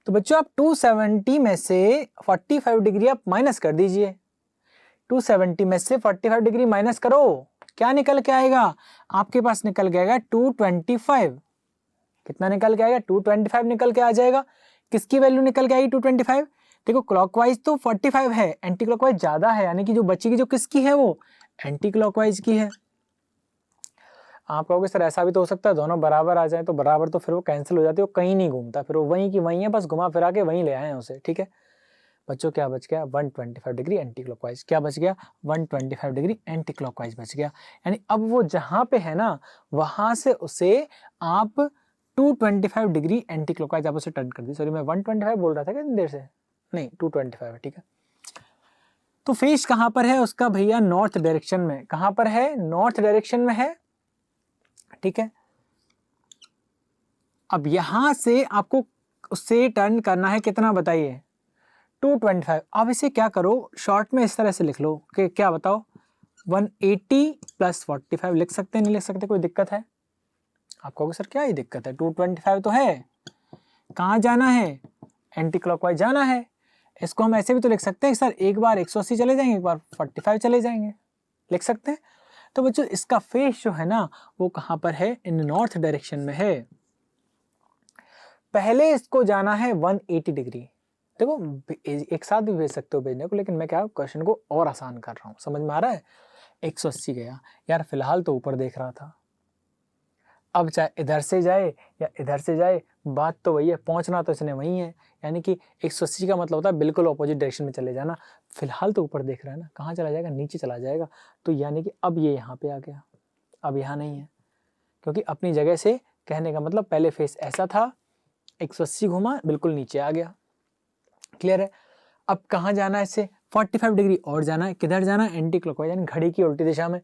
A: तो बच्चों आप 270 में से 45 डिग्री आप माइनस कर दीजिए। 270 में से 45 डिग्री माइनस करो, क्या निकल के आएगा, आपके पास निकल के आएगा 225। कितना निकल के आएगा, 225 निकल के आ जाएगा। किसकी वैल्यू निकल के आएगी 225, देखो क्लॉकवाइज तो 45 है, एंटी क्लॉकवाइज ज्यादा है, यानी कि जो बचेगी जो किसकी है वो एंटी क्लॉकवाइज की है। आप कहोगे सर ऐसा भी तो हो सकता है दोनों बराबर आ जाए, तो बराबर तो फिर वो कैंसिल हो जाती है, वो कहीं नहीं घूमता, फिर वो वहीं की वहीं है, बस घुमा फिरा के वहीं ले आए हैं उसे, ठीक है। बच्चों क्या बच गया, 125 डिग्री एंटी क्लॉकवाइज, क्या बच गया, 125 डिग्री एंटी क्लॉकवाइज बच गया। यानी अब वो जहां पे है ना वहां से उसे आप 225 डिग्री एंटी क्लॉकवाइज आप उसे टर्न कर दी। सॉरी मैं 125 बोल रहा था क्या देर से, नहीं 225 है, ठीक है। तो फेस कहां पर है उसका भैया, नॉर्थ डायरेक्शन में। कहां पर है, नॉर्थ डायरेक्शन में है, ठीक है। अब यहां से आपको उससे टर्न करना है कितना बताइए, 225। अब इसे क्या करो, शॉर्ट में इस तरह से लिख लो कि क्या बताओ, 180 प्लस 45 लिख सकते नहीं लिख सकते, कोई दिक्कत है। आप कहोगे सर क्या ही दिक्कत है, 225 तो है, कहाँ जाना है, एंटी क्लॉकवाइज जाना है। इसको हम ऐसे भी तो लिख सकते हैं सर, एक बार 180 चले जाएंगे, एक बार 45 चले जाएंगे, लिख सकते हैं। तो बच्चों इसका फेस जो है ना वो कहाँ पर है, इन नॉर्थ डायरेक्शन में है। पहले इसको जाना है 180 डिग्री, देखो एक साथ भी भेज सकते हो भेजने को, लेकिन मैं क्या क्वेश्चन को और आसान कर रहा हूँ, समझ में आ रहा है। 180 गया यार, फिलहाल तो ऊपर देख रहा था, अब चाहे इधर से जाए या इधर से जाए बात तो वही है, पहुंचना तो इसने वही है। यानी कि 180 का मतलब होता है बिल्कुल ऑपोजिट डायरेक्शन में चले जाना। फिलहाल तो ऊपर देख रहा है ना, कहाँ चला जाएगा, नीचे चला जाएगा। तो यानी कि अब ये यहाँ पे आ गया, अब यहाँ नहीं है, क्योंकि अपनी जगह से, कहने का मतलब पहले फेस ऐसा था, 180 घुमा बिल्कुल नीचे आ गया, क्लियर है। अब कहाँ जाना है इससे, 45 डिग्री और जाना है, किधर जाना है, एंटी क्लॉकवाइज, यानी घड़ी की उल्टी दिशा में।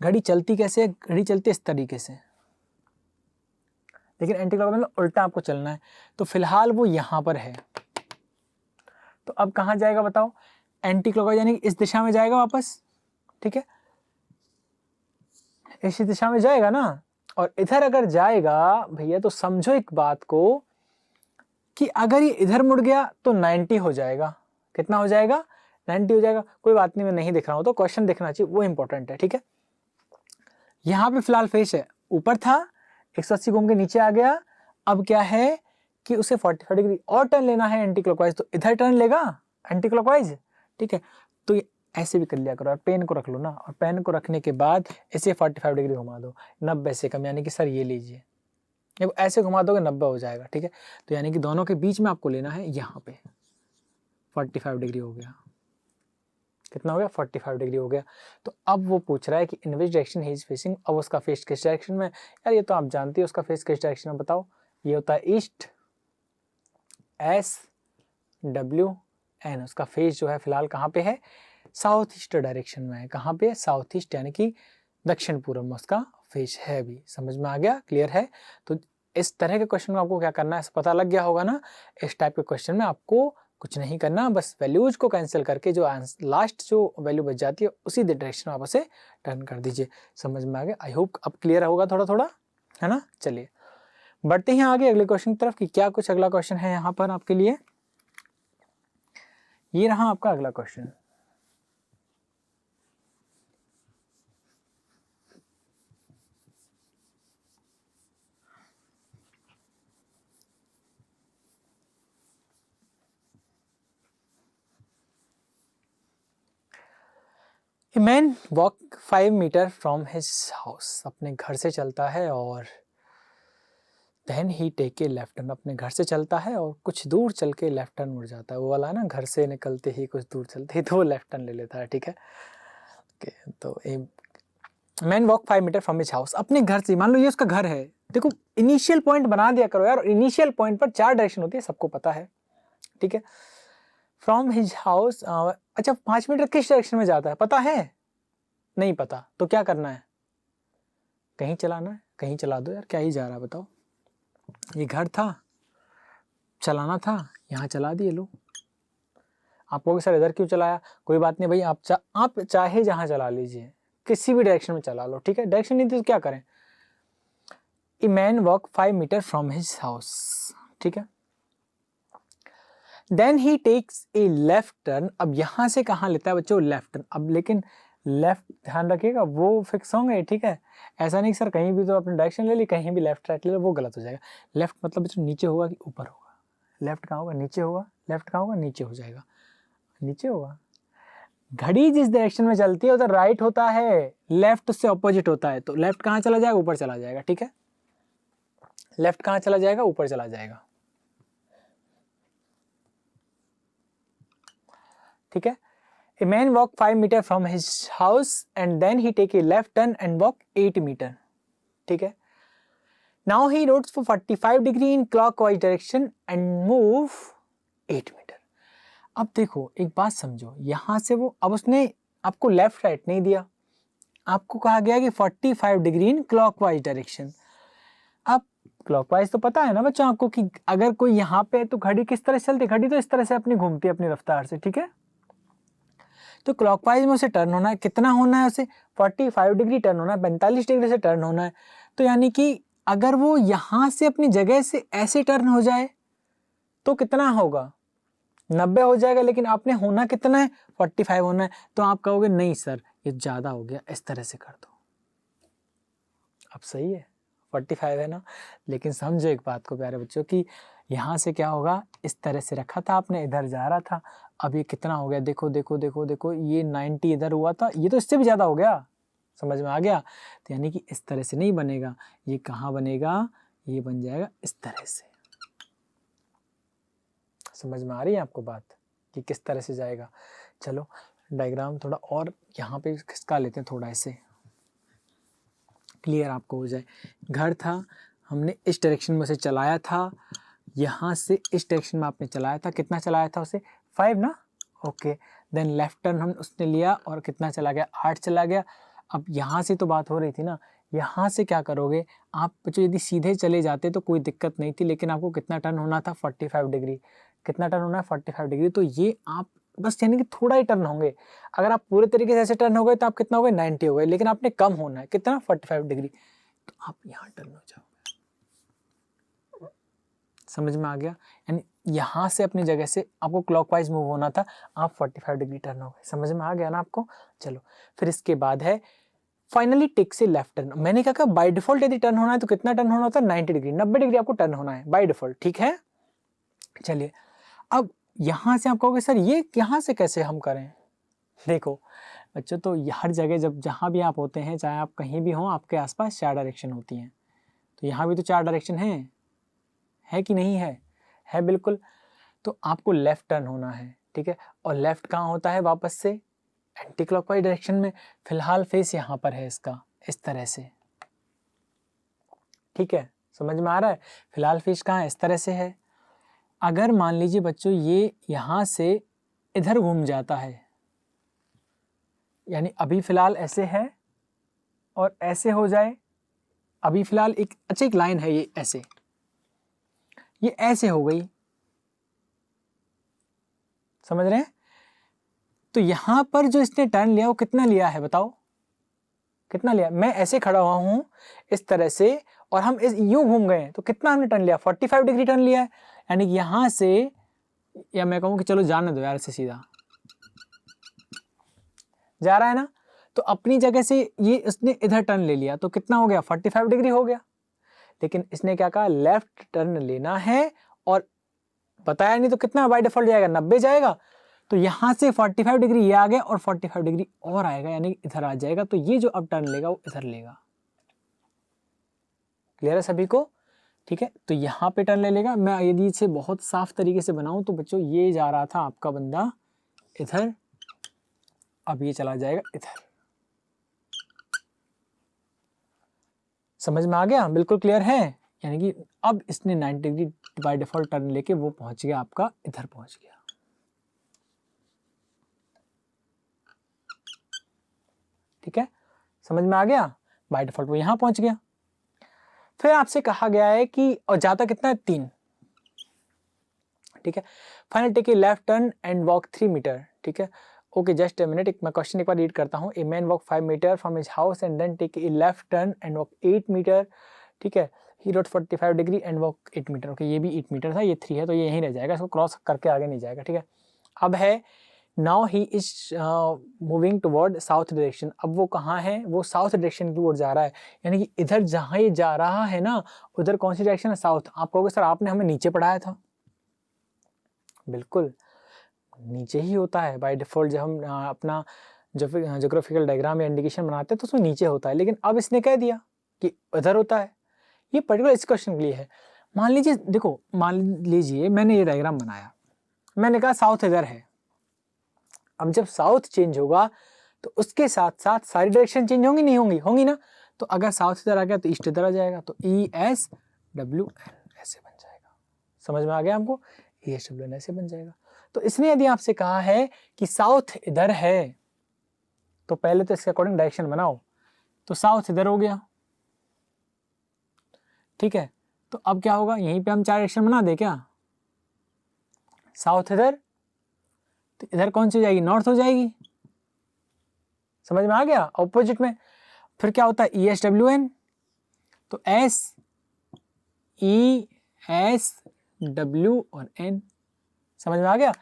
A: घड़ी चलती कैसे है, घड़ी चलती इस तरीके से, लेकिन एंटी क्लॉकवाइज मतलब उल्टा आपको चलना है। तो फिलहाल वो यहाँ पर है, तो अब कहाँ जाएगा बताओ, एंटी क्लॉकवाइज, यानी इस दिशा में जाएगा वापस, ठीक है, इसी दिशा में जाएगा ना। और इधर अगर जाएगा भैया तो समझो एक बात को कि अगर ये इधर मुड़ गया तो 90 हो जाएगा। कितना हो जाएगा, 90 हो जाएगा। कोई बात नहीं, मैं नहीं दिख रहा हूं तो क्वेश्चन दिखना चाहिए, वो इंपॉर्टेंट है, ठीक है। यहाँ पे फिलहाल फेस है, ऊपर था 180 घूम के नीचे आ गया, अब क्या है कि उसे 45 डिग्री और टर्न लेना है एंटी क्लॉकवाइज, तो इधर टर्न लेगा एंटी क्लॉकवाइज, ठीक है। तो ऐसे भी कर लिया करो, और पेन को रख लो ना, और पेन को रखने के बाद इसे 45 डिग्री घुमा दो 90 से कम, यानी कि सर ये लीजिए, जब ऐसे घुमा दोगे 90 हो जाएगा, ठीक है। तो यानी कि दोनों के बीच में आपको लेना है, यहाँ पे 45 डिग्री हो गया, कितना हो गया 45 डिग्री हो गया। तो अब वो पूछ रहा है कि in which direction he is facing, अब उसका फेस किस डायरेक्शन में, यार ये तो आप जानते हो उसका फेस किस डायरेक्शन में, बताओ। ये होता है ईस्ट, एस डब्ल्यू एन, उसका फेस जो है फिलहाल कहाँ पे है, साउथ ईस्ट डायरेक्शन में है। कहाँ पे, साउथ ईस्ट, यानी कि दक्षिण पूर्व में उसका फेस है। अभी समझ में आ गया, क्लियर है। तो इस तरह के क्वेश्चन में आपको क्या करना है, पता लग गया होगा ना। इस टाइप के क्वेश्चन में आपको कुछ नहीं करना, बस वैल्यूज को कैंसिल करके जो लास्ट जो वैल्यू बच जाती है उसी डायरेक्शन में आप उसे टर्न कर दीजिए। समझ में आ गया, आई होप अब क्लियर होगा थोड़ा थोड़ा, है ना। चलिए बढ़ते हैं आगे अगले क्वेश्चन की तरफ कि क्या कुछ अगला क्वेश्चन है यहाँ पर आपके लिए। ये रहा आपका अगला question. A man walk 5 metre from his house, अपने घर से चलता है, और then he take a left turn, अपने घर से चलता है और कुछ दूर चल के लेफ्ट टर्न मुड़ जाता है। वो वाला ना, घर से निकलते ही कुछ दूर चलते ही तो वो लेफ्ट टर्न ले लेता है, ठीक है। तो a man walk 5 metre from his house, अपने घर से, मान लो ये उसका घर है। देखो इनिशियल पॉइंट बना दिया करो यार, इनिशियल पॉइंट पर 4 डायरेक्शन होती है, सबको पता है, ठीक है। फ्रॉम हिज हाउस, अच्छा 5 मीटर किस डायरेक्शन में जाता है पता है, नहीं पता, तो क्या करना है, कहीं चलाना है, कहीं चला दो यार, क्या ही जा रहा है बताओ। ये घर था, चलाना था, यहाँ चला दिए लो। आप कहोगे सर इधर क्यों चलाया, कोई बात नहीं भाई, आप चाहे जहाँ चला लीजिए, किसी भी डायरेक्शन में चला लो, ठीक है। डायरेक्शन नहीं थी तो क्या करें। A man walk 5 metre from his house, ठीक है। Then he takes a left turn, अब यहां से कहाँ लेता है बच्चों, लेफ्ट टर्न। अब लेकिन लेफ्ट ध्यान रखिएगा वो फिक्स होंगे, ठीक है। ऐसा नहीं सर कहीं भी तो अपनी डायरेक्शन ले ली, कहीं भी लेफ्ट राइट ले लो, वो गलत हो जाएगा। लेफ्ट मतलब बच्चों नीचे होगा कि ऊपर होगा, लेफ्ट कहाँ होगा, नीचे होगा, लेफ्ट कहाँ होगा, नीचे हो जाएगा, नीचे होगा। घड़ी जिस डायरेक्शन में चलती है उधर राइट होता है, लेफ्ट उससे ऑपोजिट होता है, तो लेफ्ट कहाँ चला जाएगा, ऊपर चला जाएगा, ठीक है। लेफ्ट कहाँ चला जाएगा, ऊपर चला जाएगा, ठीक है। A man walk 5 meter from his house and then he take a left turn and walk 8 meter, ठीक है। Now he rotates for 45 degree in clockwise direction and move 8 meter। अब देखो एक बात समझो, यहां से वो, अब उसने आपको लेफ्ट राइट नहीं दिया, आपको कहा गया कि 45 डिग्री इन क्लॉकवाइज डायरेक्शन। अब क्लॉकवाइज तो पता है ना बच्चों आपको कि अगर कोई यहाँ पे तो घड़ी किस तरह से चलती है, घड़ी तो इस तरह से अपनी घूमती है अपनी रफ्तार से, ठीक है। तो क्लॉकवाइज में उसे टर्न होना है, कितना होना है उसे, 45 डिग्री टर्न होना है, 45 डिग्री से टर्न होना है। तो यानी कि अगर वो यहाँ से अपनी जगह से ऐसे टर्न हो जाए तो कितना होगा, 90 हो जाएगा, लेकिन आपने होना कितना है, 45 होना है। तो आप कहोगे नहीं सर ये ज़्यादा हो गया, इस तरह से कर दो। अब सही है 45 है ना, लेकिन समझो एक बात को प्यारे बच्चों कि यहाँ से क्या होगा, इस तरह से रखा था आपने, इधर जा रहा था, अब ये कितना हो गया, देखो देखो देखो देखो, ये 90 इधर हुआ था, ये तो इससे भी ज़्यादा हो गया, समझ में आ गया। तो यानी कि इस तरह से नहीं बनेगा, ये कहाँ बनेगा, ये बन जाएगा इस तरह से। समझ में आ रही है आपको बात कि किस तरह से जाएगा। चलो डायग्राम थोड़ा और यहाँ पे खिसका लेते हैं, थोड़ा ऐसे क्लियर आपको हो जाए। घर था, हमने इस डायरेक्शन में उसे चलाया था, यहाँ से इस डायरेक्शन में आपने चलाया था, कितना चलाया था उसे, 5 ना, ओके। देन लेफ्ट टर्न हम उसने लिया और कितना चला गया, 8 चला गया। अब यहाँ से तो बात हो रही थी ना, यहाँ से क्या करोगे आप बच्चों, यदि सीधे चले जाते तो कोई दिक्कत नहीं थी, लेकिन आपको कितना टर्न होना था, 45 डिग्री। कितना टर्न होना है, 45 डिग्री। तो ये आप बस यानी कि थोड़ा ही टर्न होंगे, अगर आप पूरे तरीके से ऐसे टर्न हो गए तो आप कितना हो गए, 90 हो गए, लेकिन आपने कम होना है कितना, 45 डिग्री, तो आप यहाँ टर्न हो जाओगे। समझ में आ गया, यानी यहाँ से अपनी जगह से आपको क्लॉकवाइज मूव होना था, आप 45 डिग्री टर्न हो गए। समझ में आ गया ना आपको। चलो फिर इसके बाद है फाइनली टेक से लेफ्ट टर्न। मैंने कहा बाय डिफॉल्ट यदि टर्न होना है तो कितना टर्न होना होता है, 90 डिग्री, 90 डिग्री आपको टर्न होना है बाय डिफॉल्ट, ठीक है। चलिए, अब यहाँ से आप कहोगे सर ये यहाँ से कैसे हम करें? देखो बच्चों, तो हर जगह जब जहाँ भी आप होते हैं, चाहे आप कहीं भी हों, आपके आसपास 4 डायरेक्शन होती हैं। तो यहाँ भी तो 4 डायरेक्शन है कि नहीं है? है बिल्कुल। तो आपको लेफ्ट टर्न होना है, ठीक है। और लेफ्ट कहाँ होता है? वापस से एंटी क्लॉकवाइज डायरेक्शन में। फिलहाल फेस यहाँ पर है इसका, इस तरह से, ठीक है, समझ में आ रहा है? फिलहाल फेस कहाँ है? इस तरह से है। अगर मान लीजिए बच्चों ये यहाँ से इधर घूम जाता है, यानी अभी फिलहाल ऐसे है और ऐसे हो जाए, अभी फिलहाल एक लाइन है, ये ऐसे हो गई, समझ रहे हैं? तो यहां पर जो इसने टर्न लिया वो कितना लिया है बताओ? कितना लिया? मैं ऐसे खड़ा हुआ हूं इस तरह से और हम यूं घूम गए, तो कितना हमने टर्न लिया? 45 डिग्री टर्न लिया है। यानी कि यहां से, या मैं कहूं कि चलो जाने दो यार, इसे सीधा जा रहा है ना, तो अपनी जगह से ये इसने इधर टर्न ले लिया, तो कितना हो गया? 45 डिग्री हो गया। लेकिन इसने क्या कहा? लेफ्ट टर्न लेना है, और बताया नहीं तो कितना बाय डिफॉल्ट जाएगा? 90 जाएगा। तो यहां से 45 डिग्री ये आ गया और 45 डिग्री और आएगा, यानी इधर आ जाएगा। तो ये जो अब टर्न लेगा वो इधर लेगा। क्लियर है सभी को? ठीक है, तो यहाँ पे टर्न ले लेगा। मैं यदि इसे बहुत साफ तरीके से बनाऊं तो बच्चों, ये जा रहा था आपका बंदा इधर, अब ये चला जाएगा इधर। समझ में आ गया? बिल्कुल क्लियर है? यानी कि अब इसने 90 डिग्री बाय डिफॉल्ट टर्न लेके वो पहुंच गया आपका इधर, पहुंच गया। ठीक है, समझ में आ गया? बाय डिफॉल्ट वो यहां पहुंच गया। फिर आपसे कहा गया है कि, और जाता कितना है? 3। ठीक है, final take a left turn and walk 3 metre. ठीक है, ओके, जस्ट ए मिनट, मैं क्वेश्चन एक बार रीड करता हूँ। A man walk 5 metre from his house and then take a left turn and walk 8 metre. ठीक है, he rotate 45 degree and walk 8 metre. Okay, ये भी 8 मीटर था, ये 3 है, तो ये यहीं रह जाएगा, इसको क्रॉस करके आगे नहीं जाएगा। ठीक है, अब है now he is moving toward south direction. अब वो कहाँ है? वो साउथ डायरेक्शन की ओर जा रहा है। यानी कि इधर जहाँ ये जा रहा है ना, उधर कौन सी डायरेक्शन है? साउथ। आप कहोगे सर आपने हमें नीचे पढ़ाया था। बिल्कुल नीचे ही होता है बाय डिफॉल्ट। जब हम अपना ज्योग्राफिकल डायग्राम या इंडिकेशन बनाते हैं तो उसमें नीचे होता है, लेकिन अब इसने कह दिया कि इधर होता है। ये पर्टिकुलर इस क्वेश्चन के लिए है। मान लीजिए, देखो मान लीजिए मैंने ये डायग्राम बनाया, मैंने कहा साउथ इधर है। अब जब साउथ चेंज होगा तो उसके साथ साथ सारी डायरेक्शन चेंज होंगी, नहीं होंगी? होंगी ना। तो अगर साउथ इधर आ गया तो ईस्ट इधर आ जाएगा, तो ESWN ऐसे बन जाएगा। समझ में आ गया आपको? ESWN ऐसे बन जाएगा। तो इसने यदि आपसे कहा है कि साउथ इधर है, तो पहले तो इसके अकॉर्डिंग डायरेक्शन बनाओ। तो साउथ इधर हो गया, ठीक है। तो अब क्या होगा? यहीं पे हम 4 डायरेक्शन बना दे क्या? साउथ इधर, तो इधर कौन सी हो जाएगी? नॉर्थ हो जाएगी। समझ में आ गया? ऑपोजिट में फिर क्या होता है? ESWN, तो SESW और N। समझ में आ गया?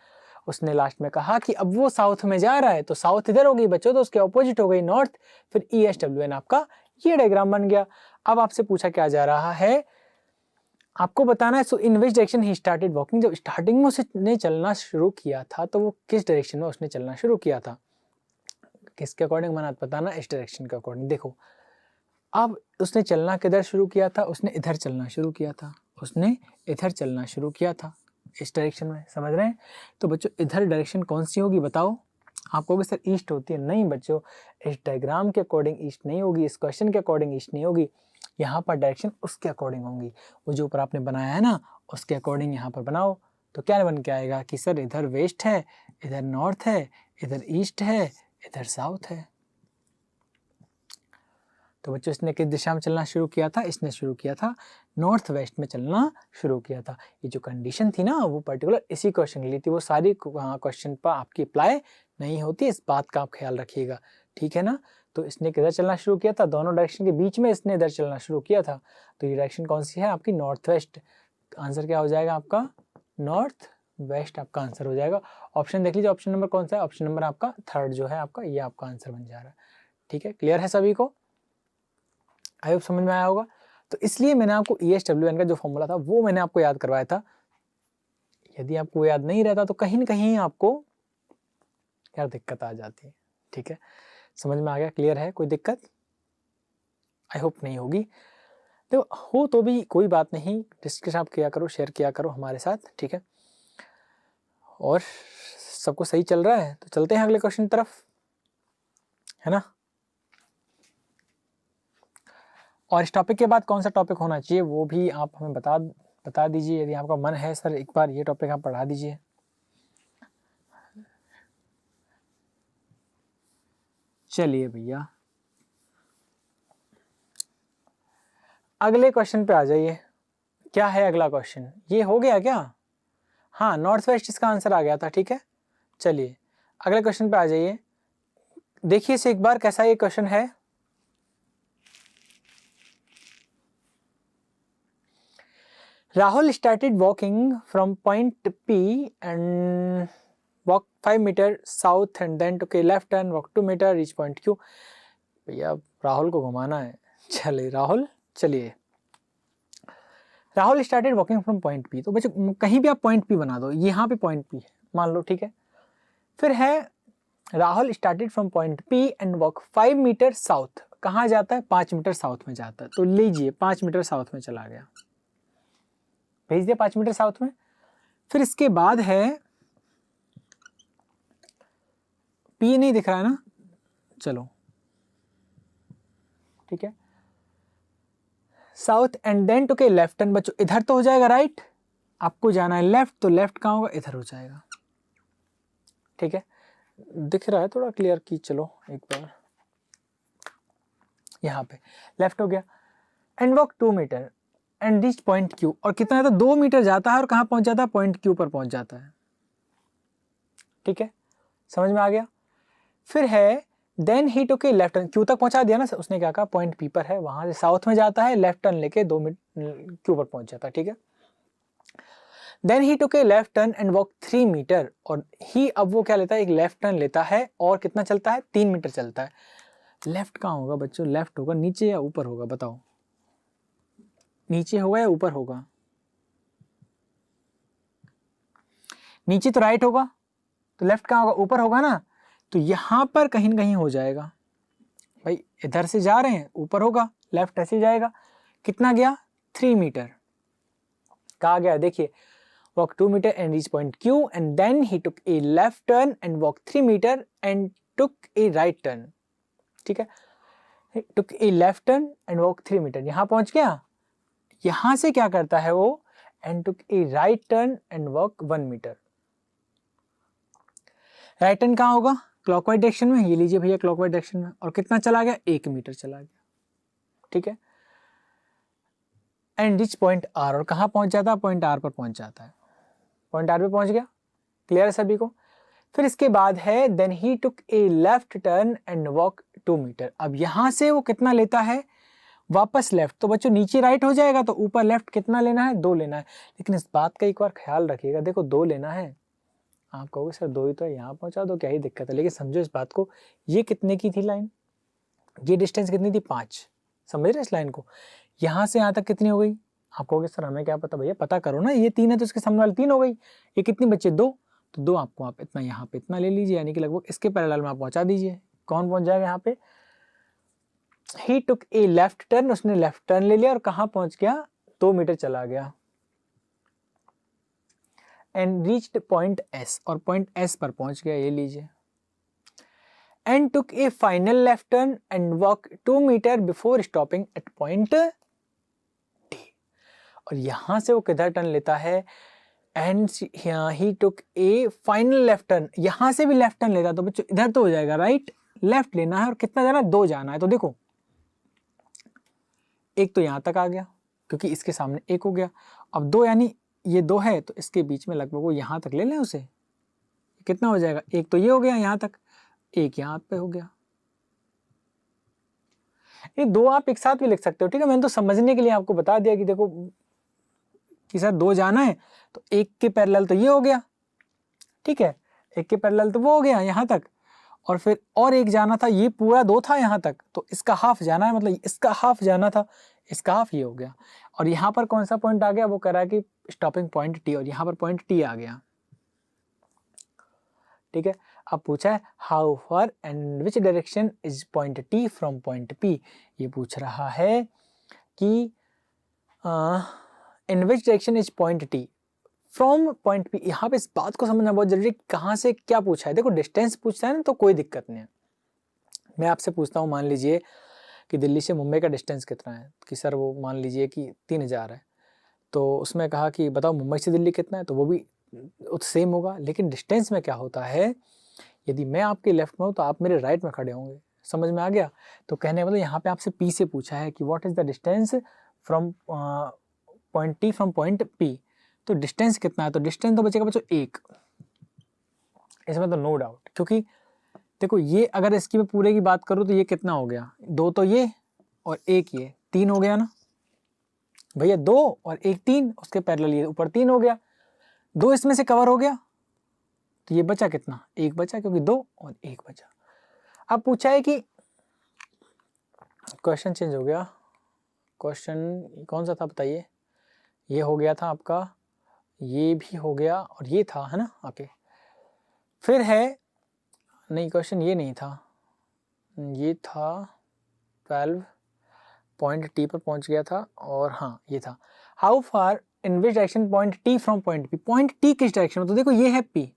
A: उसने लास्ट में कहा कि अब वो साउथ में जा रहा है, तो साउथ इधर हो गई बच्चों, तो उसके ऑपोजिट हो गई नॉर्थ। फिर ESWN आपका ये डायग्राम बन गया। अब आपसे पूछा क्या जा रहा है? आपको बताना है so in which direction he started walking. जब स्टार्टिंग में उसने चलना शुरू किया था तो वो किस डायरेक्शन में उसने चलना शुरू किया था? किसके अकॉर्डिंग मना बताना? इस डायरेक्शन के अकॉर्डिंग। देखो अब उसने चलना किधर शुरू किया था? उसने इधर चलना शुरू किया था, उसने इधर चलना शुरू किया था, इस डायरेक्शन में। समझ रहे हैं? तो बच्चों इधर डायरेक्शन कौन सी होगी बताओ? आप कहोगे सर ईस्ट होती है। नहीं बच्चों, इस डायग्राम के अकॉर्डिंग ईस्ट नहीं होगी, इस क्वेश्चन के अकॉर्डिंग ईस्ट नहीं होगी। यहाँ पर डायरेक्शन उसके अकॉर्डिंग होंगी। वो जो ऊपर आपने बनाया है ना, उसके अकॉर्डिंग यहाँ पर बनाओ। तो क्या बन के आएगा कि सर इधर वेस्ट है, इधर नॉर्थ है, इधर ईस्ट है, इधर साउथ है। तो बच्चों इसने किस दिशा में चलना शुरू किया था? इसने शुरू किया था नॉर्थ वेस्ट में चलना शुरू किया था। ये जो कंडीशन थी ना, वो पर्टिकुलर इसी क्वेश्चन के लिए थी। वो सारी क्वेश्चन पर आपकी अप्लाई नहीं होती, इस बात का आप ख्याल रखिएगा। ठीक है ना? तो इसने किधर चलना शुरू किया था? दोनों डायरेक्शन के बीच में इसने इधर चलना शुरू किया था। तो ये डायरेक्शन कौन सी है आपकी? North west. आंसर क्या हो जाएगा आपका? नॉर्थ वेस्ट आपका आंसर हो जाएगा। ऑप्शन देख लीजिए, ऑप्शन नंबर कौन सा है? ऑप्शन नंबर आपका 3 जो है आपका, ये आपका आंसर बन जा रहा है। ठीक है, क्लियर है सभी को? आई होप समझ में आया होगा। तो इसलिए मैंने आपको ESWN का जो फॉर्मूला था वो मैंने आपको याद करवाया था। यदि आपको याद नहीं रहता तो कहीं ना कहीं आपको यार दिक्कत आ जाती है। ठीक है, समझ में आ गया? क्लियर है? कोई दिक्कत? आई होप नहीं होगी। तो हो तो भी कोई बात नहीं, डिस्कस आप किया करो, शेयर किया करो हमारे साथ। ठीक है, और सबको सही चल रहा है तो चलते हैं अगले क्वेश्चन तरफ, है ना। और इस टॉपिक के बाद कौन सा टॉपिक होना चाहिए वो भी आप हमें बता दीजिए। यदि आपका मन है सर एक बार ये टॉपिक आप पढ़ा दीजिए। चलिए भैया अगले क्वेश्चन पे आ जाइए। क्या है अगला क्वेश्चन? ये हो गया क्या? हाँ, नॉर्थ वेस्ट इसका आंसर आ गया था। ठीक है, चलिए अगले क्वेश्चन पे आ जाइए। देखिए इसे एक बार, कैसा ये क्वेश्चन है। Rahul started walking from point P and walked 5 meters south and then took a left turn, walked 2 meters, reach point Q. भैया राहुल को घुमाना है। चलिए राहुल, चलिए Rahul started walking from point P. तो बच्चों कहीं भी आप पॉइंट पी बना दो, यहाँ पे पॉइंट पी है मान लो। ठीक है, फिर है Rahul started from point P and walk 5 metre south. कहाँ जाता है? 5 मीटर साउथ में जाता है। तो लीजिए 5 मीटर साउथ में चला गया, भेज दिया 5 मीटर साउथ में। फिर इसके बाद है पी नहीं दिख रहा है ना, चलो ठीक है, साउथ एंड देन टू के लेफ्ट टर्न। बच्चों इधर तो हो जाएगा राइट, आपको जाना है लेफ्ट, तो लेफ्ट कहाँ होगा? इधर हो जाएगा। ठीक है, दिख रहा है थोड़ा क्लियर की, चलो एक बार यहाँ पे लेफ्ट हो गया and walk 2 metre and reach point Q. और कितना जाता है? 2 मीटर जाता है और कहाँ पहुंच जाता है? पॉइंट क्यू पर पहुंच जाता है। ठीक है, समझ में आ गया? फिर है then he took a left turn. Q तक पहुंचा दिया ना उसने, क्या कहा? पॉइंट पी पर है, वहां से साउथ में जाता है, लेफ्ट टर्न लेके 2 मीटर क्यू पर पहुंच जाता है। ठीक है, then he took a left turn and walk 3 metre. और ही अब वो क्या लेता है? एक लेफ्ट टर्न लेता है और कितना चलता है? 3 मीटर चलता है। लेफ्ट कहाँ होगा बच्चों? लेफ्ट होगा नीचे या ऊपर होगा? बताओ, नीचे होगा या ऊपर होगा? नीचे तो राइट होगा, तो लेफ्ट कहाँ होगा? ऊपर होगा ना। तो यहां पर कहीं ना कहीं हो जाएगा भाई, इधर से जा रहे हैं ऊपर होगा, लेफ्ट ऐसे जाएगा। कितना गया? 3 मीटर। कहा गया? देखिए walk 2 metre and reach point Q and then he took a left turn and walk 3 metre and took a right turn. ठीक है, took a left turn and walk 3 metre, यहां पहुंच गया। यहां से क्या करता है वो? And took a right turn and walk 1 metre. Right turn कहाँ होगा? क्लॉकवाइज डायरेक्शन में। ये लीजिए भैया क्लॉकवाइज डायरेक्शन में। और कितना चला गया? 1 मीटर चला गया। ठीक है, एंड रिच पॉइंट आर। और कहाँ पहुंच जाता है? पॉइंट आर पर पहुंच जाता है। पॉइंट आर पे पहुंच गया। क्लियर है सभी को? फिर इसके बाद है then he took a left turn and walk 2 metre. अब यहां से वो कितना लेता है? वापस लेफ्ट। तो बच्चों नीचे राइट हो जाएगा, तो ऊपर लेफ्ट कितना लेना है? 2 लेना है। लेकिन इस बात का एक बार ख्याल रखिएगा, देखो 2 लेना है। आप कहोगे सर 2 ही तो है, यहाँ पहुंचा दो, क्या ही दिक्कत है। लेकिन समझो इस बात को, ये कितने की थी लाइन? ये डिस्टेंस कितनी थी? 5। समझ रहे इस लाइन को? यहाँ से यहाँ तक कितनी हो गई? आप कहोगे सर हमें क्या पता। भैया पता करो ना, ये 3 है तो इसके सामने वाली 3 हो गई। ये कितनी बच्चे? 2। तो 2 आपको आप इतना यहाँ पे इतना ले लीजिए, यानी कि लगभग इसके पैरेलल में आप पहुंचा दीजिए। कौन पहुंच जाएगा यहाँ पे? ही टुक ए लेफ्ट टर्न, उसने लेफ्ट टर्न ले लिया और कहाँ पहुंच गया? 2 मीटर चला गया एंड रीच्ड पॉइंट एस। और पॉइंट एस पर पहुंच गया, ये लीजिए। And took a final left turn and walk 2 metre before stopping at point D. और यहां से वो किधर टर्न लेता है? And he took a final left turn. यहां से भी लेफ्ट टर्न लेता, तो बच्चों इधर तो हो जाएगा राइट, लेफ्ट लेना है। और कितना जाना है? 2 जाना है। तो देखो एक तो यहां तक आ गया क्योंकि इसके सामने 1 हो गया। अब 2 यानी ये 2 है, तो इसके बीच में लगभग वो यहां तक ले लें उसे। कितना हो जाएगा? 1 तो ये हो गया यहां तक, 1 यहां पे हो गया। ये 2 आप एक साथ भी लिख सकते हो। ठीक है, मैंने तो समझने के लिए आपको बता दिया कि देखो कि सर 2 जाना है, तो 1 के पैरेलल तो ये हो गया। ठीक है, 1 के पैरेलल तो वो हो गया यहां तक, और फिर और 1 जाना था। ये पूरा 2 था यहां तक, तो इसका हाफ जाना है, मतलब इसका हाफ जाना था। इसका हाफ ये हो गया। और यहाँ पर कौन सा पॉइंट आ गया, वो कह रहा है कि स्टॉपिंग पॉइंट टी, और यहाँ पर पॉइंट टी आ गया। ठीक है, अब पूछा है how far and which direction is point T from point P. ये पूछ रहा है कि in which direction is point T from point P. यहाँ पे इस बात को समझना बहुत जरूरी है, कहाँ से क्या पूछा है। देखो डिस्टेंस पूछता है ना तो कोई दिक्कत नहीं है। मैं आपसे पूछता हूँ, मान लीजिए कि दिल्ली से मुंबई का डिस्टेंस कितना है, कि सर वो मान लीजिए कि 3000 है, तो उसमें कहा कि बताओ मुंबई से दिल्ली कितना है, तो वो भी सेम होगा। लेकिन डिस्टेंस में क्या होता है, यदि मैं आपके लेफ्ट में हूँ तो आप मेरे राइट में खड़े होंगे। समझ में आ गया। तो कहने मतलब यहाँ पे आपसे पी से पूछा है कि what is the distance from point T from point P. तो डिस्टेंस कितना है, तो डिस्टेंस तो बचेगा बच्चों 1, इसमें तो नो डाउट। क्योंकि देखो ये अगर इसकी मैं पूरे की बात करूँ तो ये कितना हो गया, 2 तो ये और 1 ये, 3 हो गया ना भैया, 2 और 1 3, उसके पैरेलल ये ऊपर 3 हो गया, 2 इसमें से कवर हो गया, तो ये बचा कितना, 1 बचा, क्योंकि 2 और 1 बचा। अब पूछा है कि क्वेश्चन चेंज हो गया, क्वेश्चन कौन सा था बताइए, ये हो गया था आपका, ये भी हो गया और ये था, है ना। ओके, फिर है, नहीं क्वेश्चन ये नहीं था, ये था 12 पॉइंट टी पर पहुंच गया था, और हाँ ये था how far in which direction point T from point P. Point T किस डायरेक्शन में, तो देखो ये है पी,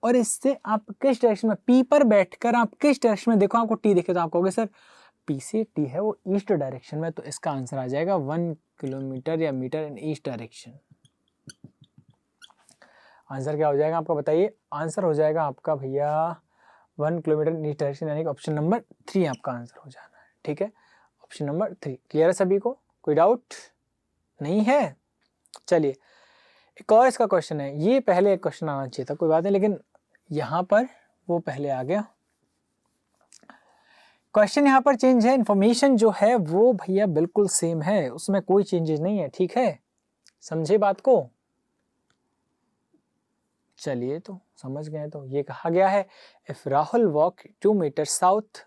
A: और इससे आप किस डायरेक्शन में, पी पर बैठकर आप किस डायरेक्शन में, देखो आपको टी दिखे तो आप कहोगे सर पी से टी है वो ईस्ट डायरेक्शन में, तो इसका आंसर आ जाएगा 1 किलोमीटर या मीटर इन ईस्ट डायरेक्शन। आंसर क्या हो जाएगा आपका बताइए, आंसर हो जाएगा आपका भैया 1 किलोमीटर इन ईस्ट डायरेक्शन, यानी कि ऑप्शन नंबर 3 आपका आंसर हो जाना है। ठीक है, ऑप्शन नंबर 3 क्लियर है सभी को, कोई डाउट नहीं है। चलिए एक और इसका क्वेश्चन है, ये पहले एक क्वेश्चन आना चाहिए था, कोई बात नहीं, लेकिन यहाँ पर वो पहले आ गया। क्वेश्चन यहाँ पर चेंज है, इंफॉर्मेशन जो है वो भैया बिल्कुल सेम है, उसमें कोई चेंजेस नहीं है। ठीक है, समझे बात को, चलिए तो समझ गए। तो ये कहा गया है if Rahul walk 2 metre south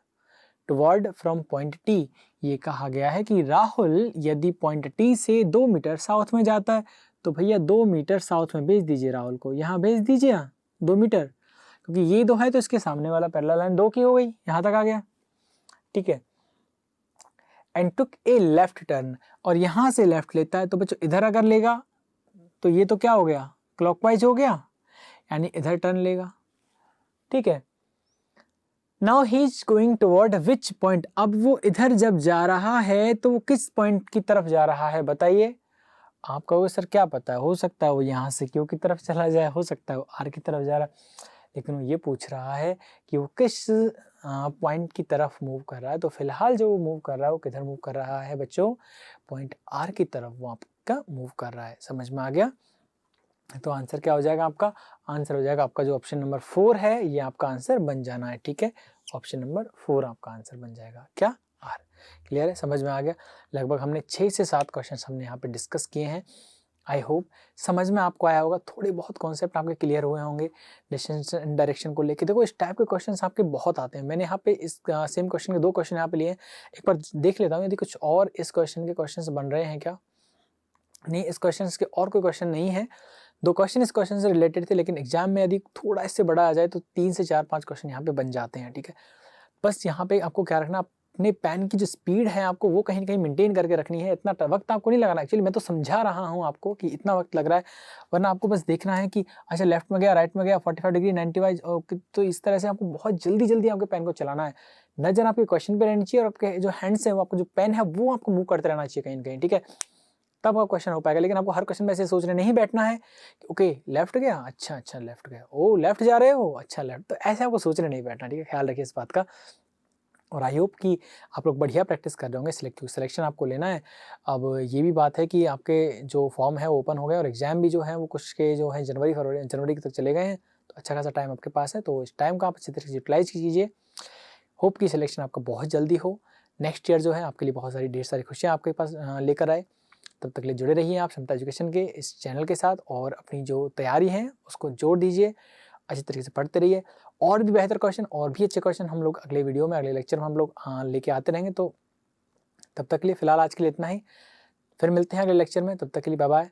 A: toward from point T. ये कहा गया है कि राहुल यदि पॉइंट टी से 2 मीटर साउथ में जाता है, तो भैया 2 मीटर साउथ में भेज दीजिए राहुल को, यहाँ भेज दीजिए 2 मीटर, क्योंकि ये 2 है तो इसके सामने वाला पैरेलल लाइन 2 की हो गई, यहाँ तक आ गया। ठीक है, and took a left turn, और यहाँ से लेफ्ट लेता है, तो बच्चों इधर अगर लेगा तो ये तो क्या हो गया, क्लॉकवाइज हो गया, यानी इधर टर्न लेगा। ठीक है, now he is going toward which point, अब वो इधर जब जा रहा है तो वो किस पॉइंट की तरफ जा रहा है बताइए। आप कहोगे सर क्या पता है, हो सकता है वो यहाँ से क्यू की तरफ चला जाए, हो सकता है वो आर की तरफ जा रहा है, लेकिन वो ये पूछ रहा है कि वो किस पॉइंट की तरफ मूव कर रहा है। तो फिलहाल जो वो मूव कर रहा है वो किधर मूव कर रहा है बच्चों, पॉइंट आर की तरफ वो आपका मूव कर रहा है। समझ में आ गया। तो आंसर क्या हो जाएगा आपका, आंसर हो जाएगा आपका जो ऑप्शन नंबर 4 है, ये आपका आंसर बन जाना है। ठीक है, ऑप्शन नंबर 4 आपका आंसर बन जाएगा, क्या आर। क्लियर है, समझ में आ गया। लगभग हमने 6 से 7 क्वेश्चन हमने यहाँ पे डिस्कस किए हैं। आई होप समझ में आपको आया होगा, थोड़े बहुत कॉन्सेप्ट आपके क्लियर हुए होंगे डिस्टेंस एंड डायरेक्शन को लेके। देखो इस टाइप के क्वेश्चंस आपके बहुत आते हैं, मैंने यहाँ पे इस सेम क्वेश्चन के 2 क्वेश्चन यहाँ पे लिए, एक बार देख लेता हूँ यदि कुछ और इस क्वेश्चन के क्वेश्चन बन रहे हैं क्या। नहीं, इस क्वेश्चन के और कोई क्वेश्चन नहीं है, 2 क्वेश्चन इस क्वेश्चन से रिलेटेड थे, लेकिन एग्जाम में यदि थोड़ा इससे बड़ा आ जाए तो 3 से 4-5 क्वेश्चन यहाँ पे बन जाते हैं। ठीक है, बस यहाँ पे आपको क्या रखना, अपने पेन की जो स्पीड है आपको वो कहीं ना कहीं मेंटेन करके रखनी है। इतना वक्त आपको नहीं लगाना, एक्चुअली मैं तो समझा रहा हूँ आपको कि इतना वक्त लग रहा है, वरना आपको बस देखना है कि अच्छा लेफ्ट में गया, राइट में गया, 45 डिग्री 90 वाइज, तो इस तरह से आपको बहुत जल्दी जल्दी आपके पेन को चलाना है। नजर आपके क्वेश्चन पे रहनी चाहिए, और आपके जो हैंड्स है वो आपको जो पेन है वो आपको मूव करते रहना चाहिए कहीं ना कहीं। ठीक है, तब आपका क्वेश्चन हो पाएगा। लेकिन आपको हर क्वेश्चन में ऐसे सोचने नहीं बैठना है कि ओके लेफ्ट गया, अच्छा अच्छा लेफ्ट गया, ओ लेफ्ट जा रहे हो, अच्छा लेफ्ट, तो ऐसे आपको सोचने नहीं बैठना। ठीक है, ख्याल रखिए इस बात का। और आई होप कि आप लोग बढ़िया प्रैक्टिस कर रहे होंगे, सिलेक्शन आपको लेना है। अब ये भी बात है कि आपके जो फॉर्म है वो ओपन हो गए, और एग्जाम भी जो है वो कुछ के जो है जनवरी तक चले गए हैं, तो अच्छा खासा टाइम आपके पास है, तो इस टाइम का आप अच्छी तरीके से यूटिलाइज कीजिए। होप कि सिलेक्शन आपका बहुत जल्दी हो, नेक्स्ट ईयर जो है आपके लिए बहुत सारी ढेर सारी खुशियाँ आपके पास लेकर आए। तब तक के लिए जुड़े रहिए आप समता एजुकेशन के इस चैनल के साथ, और अपनी जो तैयारी है उसको जोड़ दीजिए, अच्छी तरीके से पढ़ते रहिए। और भी बेहतर क्वेश्चन और भी अच्छे क्वेश्चन हम लोग अगले वीडियो में, अगले लेक्चर में हम लोग लेके आते रहेंगे। तो तब तक के लिए फ़िलहाल आज के लिए इतना ही। फिर मिलते हैं अगले लेक्चर में, तब तक के लिए बाय बाय।